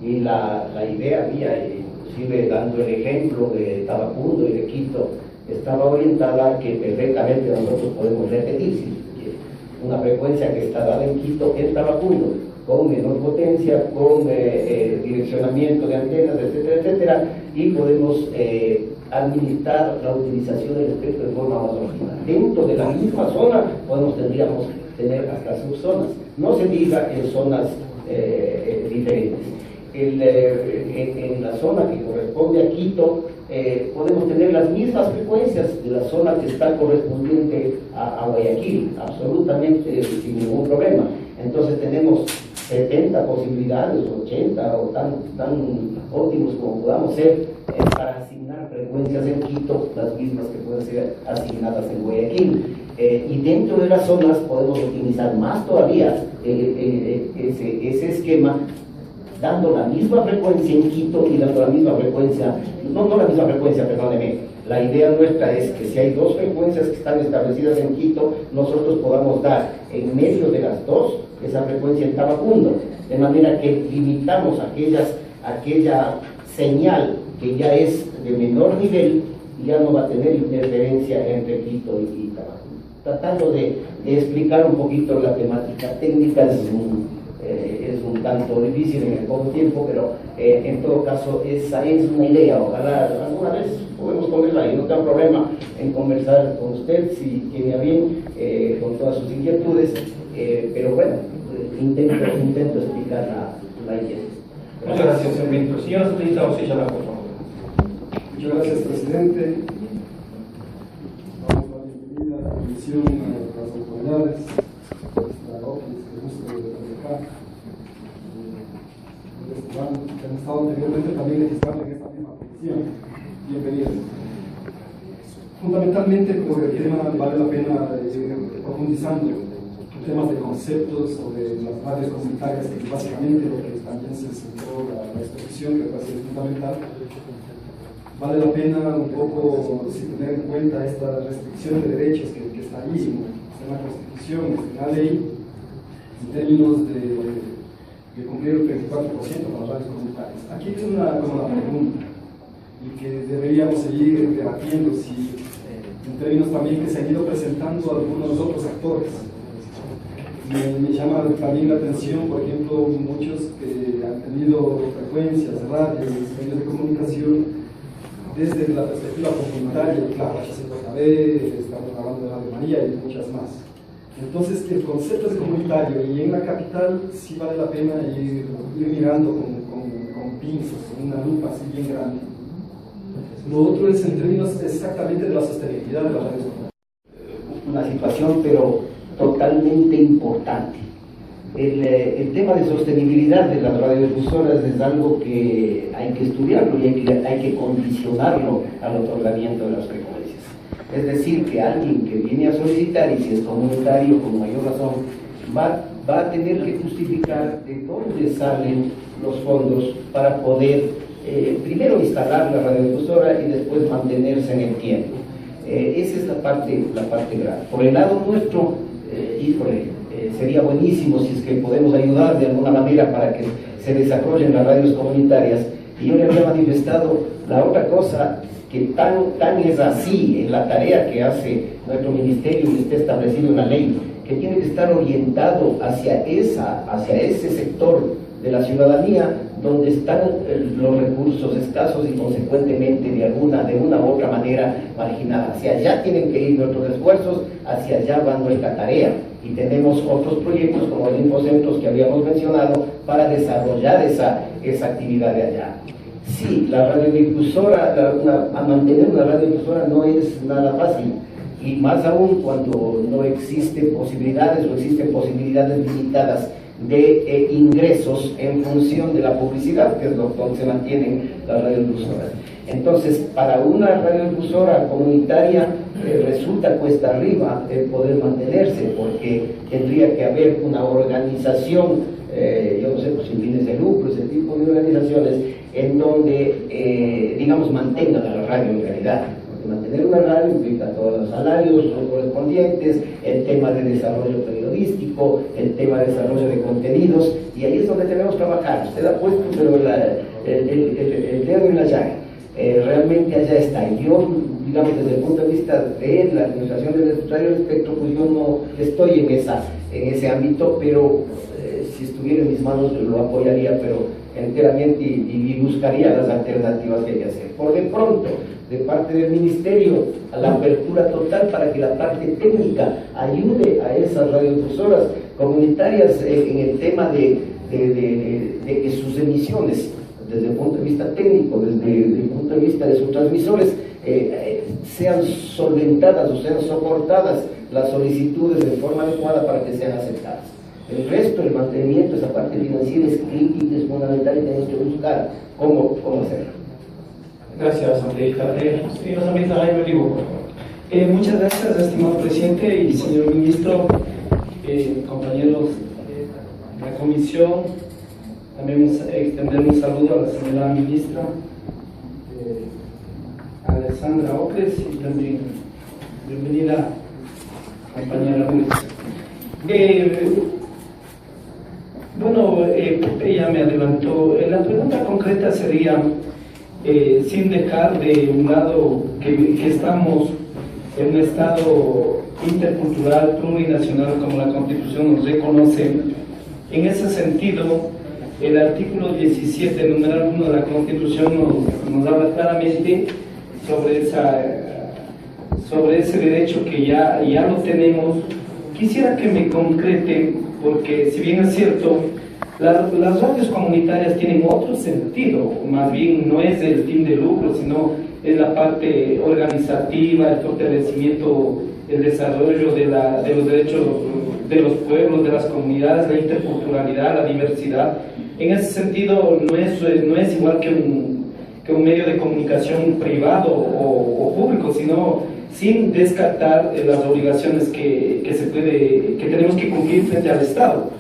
Y la idea mía, inclusive dando el ejemplo de Tabacundo y de Quito, estaba orientada a que perfectamente nosotros podemos repetir una frecuencia que está dada en Quito en Tabacundo, con menor potencia, con direccionamiento de antenas, etcétera, etcétera, y podemos administrar la utilización del espectro de forma más óptima. Dentro de la misma zona tendríamos tener hasta subzonas, no se diga en zonas diferentes. En la zona que corresponde a Quito, podemos tener las mismas frecuencias de la zona que está correspondiente a Guayaquil, absolutamente sin ningún problema. Entonces tenemos 70 posibilidades, 80 o tan óptimos como podamos ser para asignar frecuencias en Quito, las mismas que pueden ser asignadas en Guayaquil. Y dentro de las zonas podemos optimizar más todavía ese esquema, dando la misma frecuencia en Quito y dando la misma frecuencia, no la misma frecuencia, perdóneme. La idea nuestra es que si hay dos frecuencias que están establecidas en Quito, nosotros podamos dar en medio de las dos esa frecuencia en Tabacundo, de manera que limitamos aquella señal que ya es de menor nivel y ya no va a tener interferencia entre Quito y Tabacundo. Tratando de explicar un poquito la temática técnica, es un tanto difícil en el poco tiempo, pero en todo caso esa es una idea. Ojalá alguna vez podemos ponerla ahí, no tengo problema en conversar con usted si tiene a bien con todas sus inquietudes, pero bueno, intento explicar la idea. Muchas gracias, señor ministro. Señora Solita, usted ya la por favor. Muchas gracias, presidente. Vamos a dar bienvenida a la comisión, a las autoridades, a la OFIS, que gusto de acá. Que han estado anteriormente también legislando en esta misma comisión. Bienvenidos. Fundamentalmente, por el tema vale la pena profundizando en temas de conceptos sobre las radios comunitarias, que es básicamente lo que también se centró la exposición, que parece fundamental. Vale la pena un poco tener en cuenta esta restricción de derechos que está ahí, está en la Constitución, en la ley, en términos de cumplir el 24% con las radios comunitarias. Aquí es una pregunta, y que deberíamos seguir debatiendo si, en términos también que se han ido presentando algunos otros actores. Me llama también la atención, por ejemplo, muchos que han tenido frecuencias, radios, medios de comunicación, desde la perspectiva comunitaria, claro, HCJB, estamos hablando de Radio María y muchas más. Entonces, el concepto es comunitario y en la capital sí vale la pena ir mirando con pinzas, con una lupa así bien grande. Lo otro es en términos exactamente de la sostenibilidad de las redes comunitarias. Una situación, pero totalmente importante. El tema de sostenibilidad de las radiodifusoras es algo que hay que estudiarlo y hay que condicionarlo al otorgamiento de las frecuencias. Es decir, que alguien que viene a solicitar, y si es comunitario con mayor razón, va a tener que justificar de dónde salen los fondos para poder primero instalar la radiodifusora y después mantenerse en el tiempo. Esa es la parte grave. Por el lado nuestro, sería buenísimo si es que podemos ayudar de alguna manera para que se desarrollen las radios comunitarias. Y yo le había manifestado la otra cosa, que tan es así en la tarea que hace nuestro ministerio y está establecido en la ley, que tiene que estar orientado hacia ese sector de la ciudadanía donde están los recursos escasos y consecuentemente de una u otra manera marginadas. Hacia allá tienen que ir nuestros esfuerzos, hacia allá va nuestra tarea. Y tenemos otros proyectos como los infocentros que habíamos mencionado para desarrollar esa actividad de allá. Sí, la radiodifusora, mantener una radiodifusora no es nada fácil, y más aún cuando no existen posibilidades o existen posibilidades limitadas de ingresos en función de la publicidad, que es donde se mantienen las radiodifusoras. Entonces, para una radiodifusora comunitaria resulta cuesta arriba poder mantenerse, porque tendría que haber una organización, yo no sé, pues sin fines de lucro, ese tipo de organizaciones, en donde, digamos, mantengan a la radio en realidad. Mantener una radio implica todos los salarios correspondientes, el tema de desarrollo periodístico, el tema de desarrollo de contenidos, y ahí es donde tenemos que trabajar. Usted ha puesto pero el dedo en la llaga. Realmente allá está. Y yo, digamos, desde el punto de vista de la administración del radio espectro, pues yo no estoy en ese ámbito, pero si estuviera en mis manos lo apoyaría, pero enteramente, y buscaría las alternativas que hay que hacer. Por de pronto, de parte del Ministerio, a la apertura total para que la parte técnica ayude a esas radiodifusoras comunitarias en el tema de que sus emisiones, desde el punto de vista técnico, desde el punto de vista de sus transmisores, sean solventadas o sean soportadas las solicitudes de forma adecuada para que sean aceptadas. El resto, el mantenimiento, esa parte financiera es crítica, es fundamental, y tenemos que buscar cómo hacerlo. Gracias, asambleísta. Señor asambleísta Jaime Olivo, por favor. Muchas gracias, estimado presidente y señor ministro, compañeros de la comisión. También extender un saludo a la señora ministra Alessandra Ocles, y también bienvenida, compañera Luis. Bueno, ella me adelantó. La pregunta concreta sería, sin dejar de un lado que estamos en un estado intercultural, plurinacional, como la Constitución nos reconoce. En ese sentido, el artículo 17, numeral 1 de la Constitución nos habla claramente sobre ese derecho que ya lo tenemos. Quisiera que me concreten, porque si bien es cierto, las radios comunitarias tienen otro sentido, más bien no es el fin de lucro, sino es la parte organizativa, el fortalecimiento, el desarrollo de los derechos de los pueblos, de las comunidades, la interculturalidad, la diversidad. En ese sentido no es igual que un medio de comunicación privado o público, sino sin descartar las obligaciones que tenemos que cumplir frente al Estado.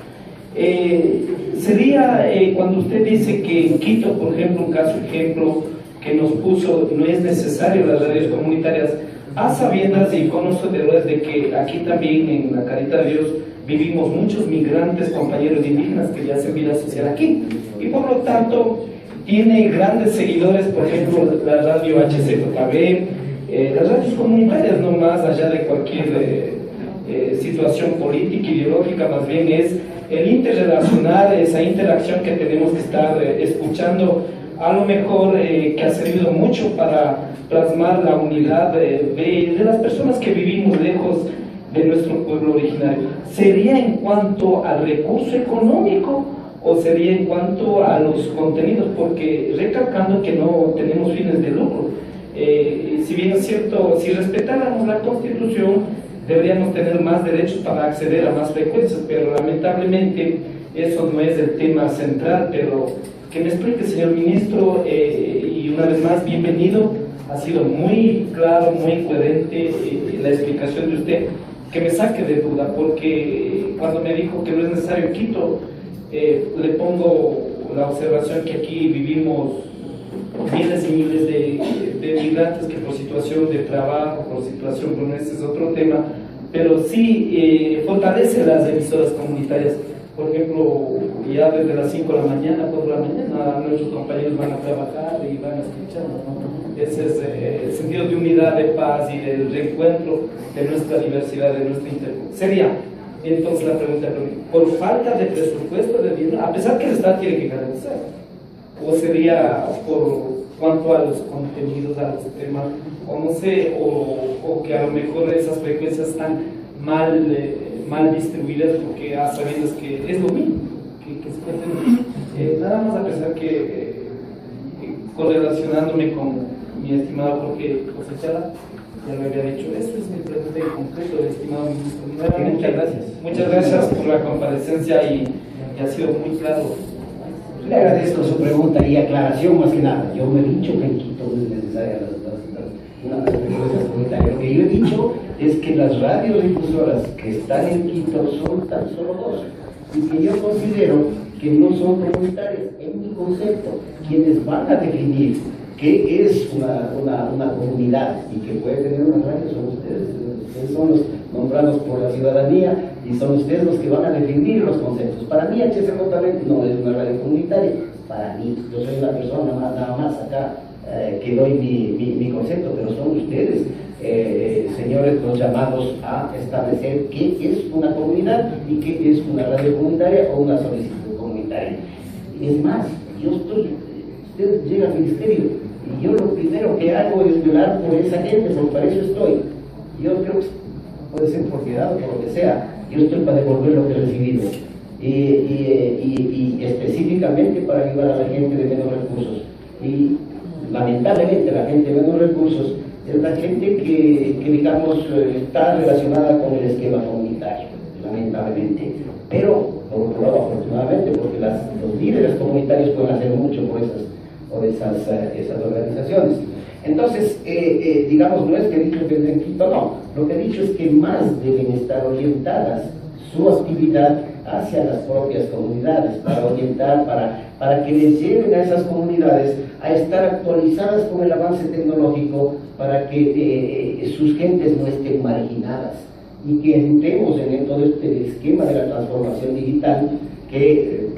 Sería cuando usted dice que en Quito, por ejemplo, un caso ejemplo que nos puso, no es necesario las radios comunitarias, a sabiendas y conocedores de que aquí también en la Carita de Dios vivimos muchos migrantes, compañeros indígenas que ya hacen vida social aquí, y por lo tanto tiene grandes seguidores, por ejemplo la radio HCJB, las radios comunitarias, no más allá de cualquier situación política, ideológica, más bien es el interrelacionar, esa interacción que tenemos que estar escuchando, a lo mejor que ha servido mucho para plasmar la unidad de las personas que vivimos lejos de nuestro pueblo originario. ¿Sería en cuanto al recurso económico o sería en cuanto a los contenidos? Porque recalcando que no tenemos fines de lucro. Si bien es cierto, si respetáramos la Constitución, deberíamos tener más derechos para acceder a más frecuencias, pero lamentablemente eso no es el tema central. Pero que me explique, señor ministro, y una vez más, bienvenido. Ha sido muy claro, muy coherente la explicación de usted, que me saque de duda, porque cuando me dijo que no es necesario Quito, le pongo la observación que aquí vivimos miles y miles de migrantes que por situación de trabajo, por situación, bueno, ese es otro tema, pero sí fortalece las emisoras comunitarias. Por ejemplo, ya desde las 5 de la mañana, 4 de la mañana, nuestros compañeros van a trabajar y van a escuchar, ¿no? Ese es el sentido de unidad, de paz y del reencuentro de nuestra diversidad, de nuestra interculturalidad. Sería entonces la pregunta, por falta de presupuesto de dinero, a pesar que el Estado tiene que garantizar, o sería por cuanto a los contenidos, a los temas, o no sé, o que a lo mejor esas frecuencias están mal distribuidas, porque a sabiendas que es lo mismo que se pretende. Nada más a pesar que correlacionándome con mi estimado Jorge Cosechada, ya lo había dicho, esa es mi pregunta en concreto, estimado ministro. Nuevamente, muchas gracias. Muchas gracias por la comparecencia y ha sido muy claro. Le agradezco su pregunta y aclaración más que nada. Yo no he dicho que en Quito no es necesaria una frecuencia comunitaria. Lo que yo he dicho es que las radiodifusoras que están en Quito son tan solo dos y que yo considero que no son comunitarias. En mi concepto, quienes van a definir qué es una comunidad y que puede tener una radio son ustedes. Ustedes son los nombrados por la ciudadanía y son ustedes los que van a definir los conceptos. Para mí, HCJ no es una radio comunitaria. Para mí, yo soy una persona nada más acá que doy mi concepto, pero son ustedes, señores, los llamados a establecer qué es una comunidad y qué es una radio comunitaria o una solicitud comunitaria. Es más, ustedes llegan al ministerio y yo lo primero que hago es velar por esa gente, porque para eso estoy. Yo creo que puede ser por piedad o por lo que sea, yo estoy para devolver lo que he recibido y específicamente para ayudar a la gente de menos recursos. Y lamentablemente la gente de menos recursos es la gente que digamos está relacionada con el esquema comunitario, lamentablemente. Pero por otro lado, afortunadamente, porque los líderes comunitarios pueden hacer mucho por esas organizaciones. Entonces, digamos, no es que he dicho que en Quito no, lo que he dicho es que más deben estar orientadas su actividad hacia las propias comunidades, para orientar, para que les lleven a esas comunidades a estar actualizadas con el avance tecnológico, para que sus gentes no estén marginadas y que entremos en todo este esquema de la transformación digital que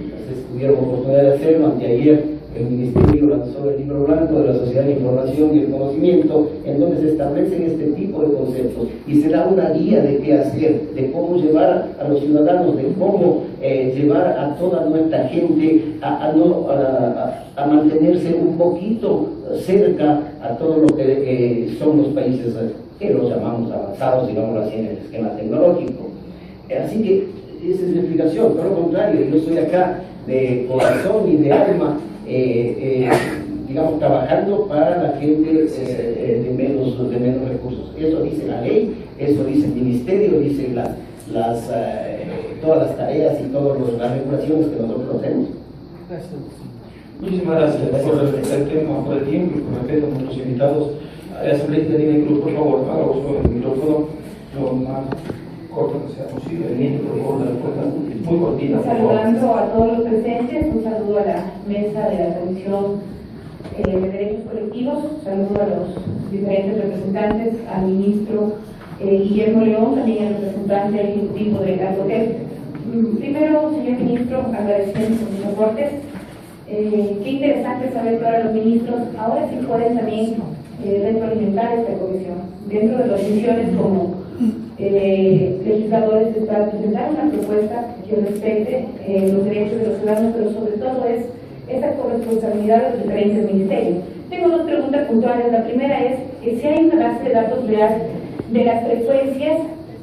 tuvieron oportunidad de hacerlo anteayer. El Ministerio lanzó el Libro Blanco de la Sociedad de Información y el Conocimiento, en donde se establecen este tipo de conceptos y se da una guía de qué hacer, de cómo llevar a los ciudadanos, de cómo llevar a toda nuestra gente a mantenerse un poquito cerca a todo lo que son los países que los llamamos avanzados, digámoslo así, en el esquema tecnológico. Así que esa es la explicación. Por lo contrario, yo estoy acá de corazón y de alma, digamos, trabajando para la gente de menos recursos. Eso dice la ley, eso dice el ministerio, dicen todas las tareas y todas las regulaciones que nosotros hacemos. Muchísimas gracias por respetar el tema, por el tiempo y por respeto a nuestros invitados. Asambleísta Dina Cruz, por favor, haga uso del micrófono lo más corto que sea posible. Por favor, muy cortita. Saludando a todos los presentes, un saludo a la mesa de la Comisión de Derechos Colectivos, saludo a los diferentes representantes, al ministro Guillermo León, también al representante del Ejecutivo de la COTEP. Primero, señor ministro, agradecemos por sus aportes. Qué interesante saber que ahora los ministros ahora sí pueden también retroalimentar esta comisión. Dentro de las misiones como legisladores para presentar una propuesta que respete los derechos de los ciudadanos, pero sobre todo es esa corresponsabilidad de los diferentes ministerios. Tengo dos preguntas puntuales. La primera es si hay una base de datos real de las frecuencias,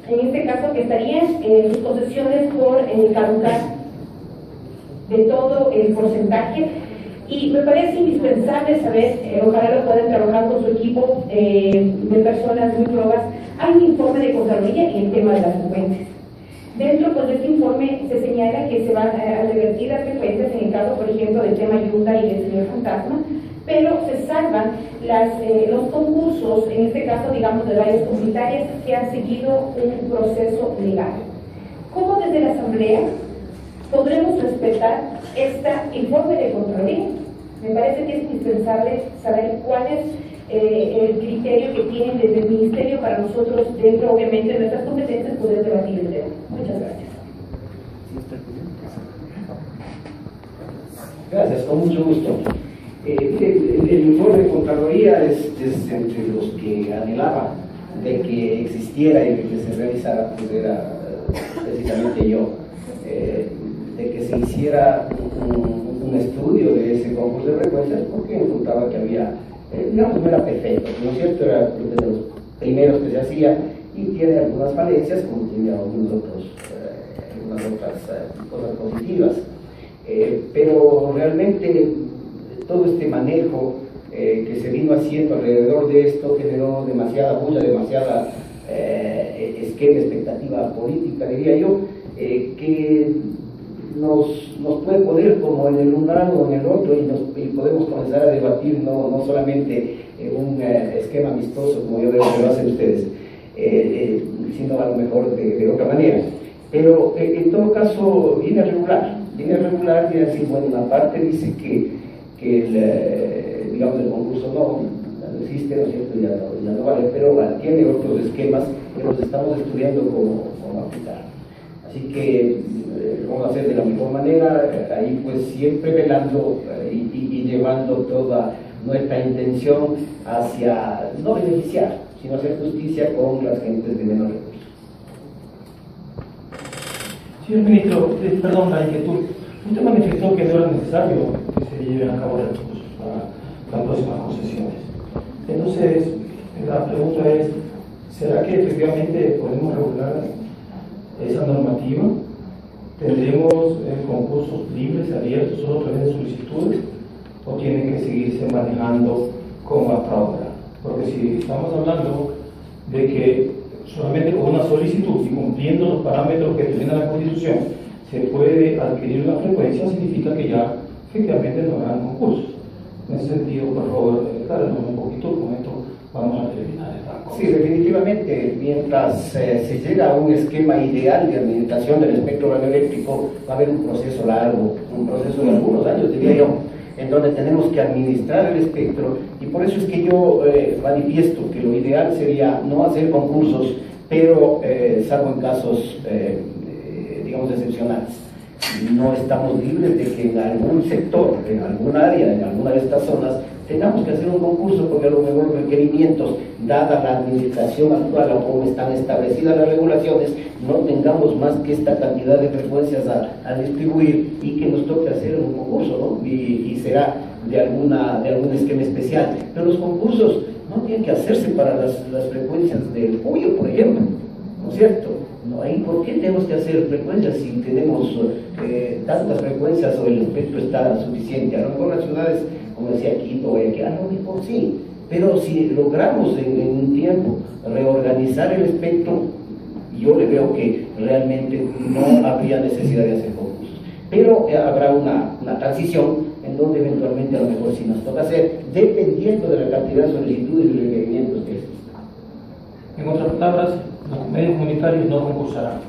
en este caso que estarían sus concesiones por caducar, de todo el porcentaje, y me parece indispensable saber, ojalá lo puedan trabajar con su equipo de personas muy probas. Hay un informe de Contraloría en el tema de las frecuencias. Dentro pues, de este informe se señala que se van a revertir las frecuencias en el caso, por ejemplo, del tema Yunda y del señor Fantasma, pero se salvan los concursos, en este caso, digamos, de radios comunitarias que han seguido un proceso legal. ¿Cómo desde la Asamblea podremos respetar este informe de Contraloría? Me parece que es indispensable saber cuál es el criterio que tienen desde el Ministerio para nosotros, dentro obviamente de nuestras competencias, poder debatir el tema. Muchas gracias. Gracias, con mucho gusto. El informe de Contraloría es entre los que anhelaba de que existiera y de que se realizara, pues era precisamente yo, de que se hiciera un un estudio de ese concurso de frecuencias porque encontraba que había, digamos, no era perfecto, ¿no es cierto? Era de los primeros que se hacía y tiene algunas falencias, como tiene algunas otras cosas positivas. Pero realmente todo este manejo que se vino haciendo alrededor de esto generó demasiada bulla, demasiada esquema, expectativa política, diría yo, que nos puede poner como en el umbral o en el otro y podemos comenzar a debatir no solamente un esquema amistoso como yo veo que lo hacen ustedes, sino a lo mejor de otra manera. Pero en todo caso viene regular y así, bueno, una parte dice que digamos el concurso no existe, ¿no es cierto? Ya no vale, pero tiene otros esquemas que los estamos estudiando cómo aplicar. Así que lo vamos a hacer de la mejor manera, ahí pues siempre velando y llevando toda nuestra intención hacia no beneficiar, sino hacer justicia con las gentes de menos recursos. Señor ministro, perdón la inquietud. Usted manifestó que no era necesario que se lleven a cabo recursos para las próximas concesiones. Entonces, la pregunta es, ¿será que efectivamente podemos regular esa normativa? ¿Tendremos concursos libres, abiertos, solo a través de solicitudes? ¿O tienen que seguirse manejando como hasta ahora? Porque si estamos hablando de que solamente con una solicitud y cumpliendo los parámetros que tiene la Constitución se puede adquirir una frecuencia, significa que ya efectivamente no habrán concursos. En ese sentido, por favor, aclárenos un poquito, con esto vamos a terminar esta cosa. Sí, definitivamente, mientras se llega a un esquema ideal de administración del espectro radioeléctrico, va a haber un proceso largo, un proceso de algunos años, diría yo, en donde tenemos que administrar el espectro, y por eso es que yo manifiesto que lo ideal sería no hacer concursos, pero salvo en casos, digamos, excepcionales. No estamos libres de que en algún sector, en algún área, en alguna de estas zonas, tengamos que hacer un concurso porque a lo mejor los requerimientos, dada la administración actual o como están establecidas las regulaciones, no tengamos más que esta cantidad de frecuencias a distribuir y que nos toque hacer un concurso, ¿no? Y será de algún esquema especial. Pero los concursos no tienen que hacerse para las frecuencias del Puyo, por ejemplo, ¿no es cierto? No, ahí, ¿por qué tenemos que hacer frecuencias si tenemos tantas frecuencias o el espectro está suficiente? A lo mejor las ciudades, como decía Quito, Guayaquil, a lo mejor sí, pero si logramos en un tiempo reorganizar el espectro, yo le veo que realmente no habría necesidad de hacer concursos. Pero habrá una transición en donde eventualmente a lo mejor sí nos toca hacer, dependiendo de la cantidad de solicitudes y requerimientos que existan. En otras palabras, los medios comunitarios no concursarán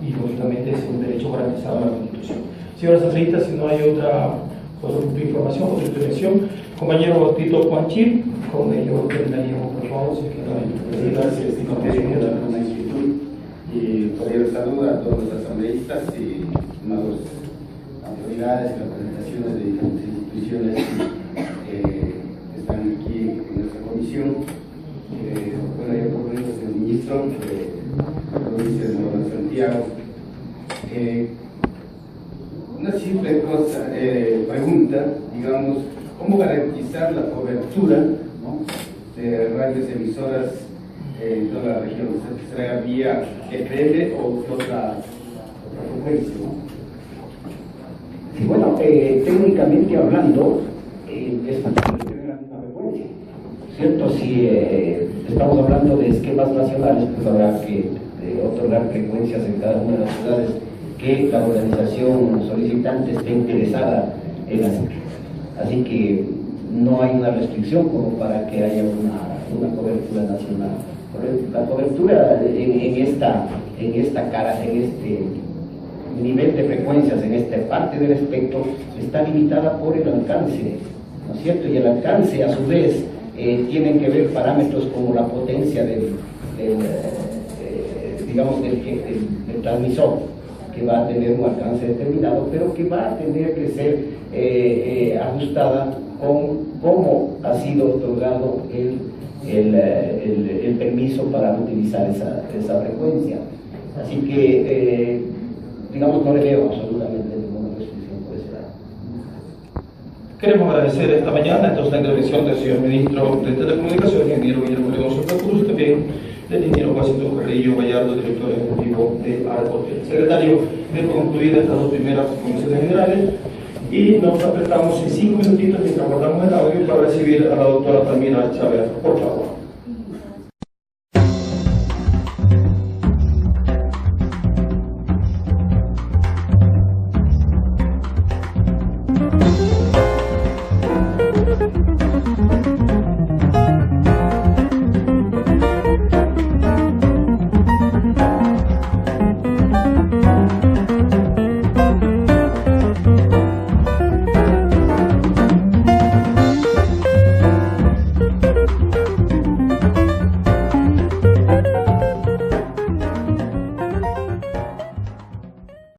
y lógicamente es un derecho garantizado en la Constitución. Señora asambleísta, si no hay otra información, otra intervención, compañero Tito Juanchil, con ello terminaríamos, por favor. Si es que no hay. Gracias, estimado una inquietud y cordial saludo a todos los asambleístas y estimados autoridades y representaciones de diferentes instituciones que están aquí en nuestra comisión. Bueno, yo propongo al señor ministro de la provincia de Nueva Santiago. Una simple pregunta, digamos, ¿cómo garantizar la cobertura, ¿no?, de radios emisoras en toda la región? ¿Será vía FM o otra frecuencia, ¿no? Sí, bueno, técnicamente hablando, es factible tener la misma frecuencia, ¿cierto? Si estamos hablando de esquemas nacionales, pues habrá que otorgar frecuencias en cada una de las ciudades que la organización solicitante esté interesada en hacer. Así que no hay una restricción como para que haya una cobertura nacional. La cobertura en esta este nivel de frecuencias, en esta parte del espectro, está limitada por el alcance, ¿no es cierto? Y el alcance, a su vez, tienen que ver parámetros como la potencia del transmisor, que va a tener un alcance determinado, pero que va a tener que ser ajustada con cómo ha sido otorgado el permiso para utilizar esa frecuencia. Así que, digamos, no le veo absolutamente ninguna restricción por ese lado. Queremos agradecer esta mañana entonces la intervención del señor ministro de Telecomunicaciones, ingeniero Guillermo León Santa Cruz, también del ingeniero Washington Carrillo Gallardo, director ejecutivo de Arcotel. Secretario, de concluir estas dos primeras comisiones generales y nos apretamos en 5 minutitos mientras guardamos el audio para recibir a la doctora Palmira Chávez. Por favor.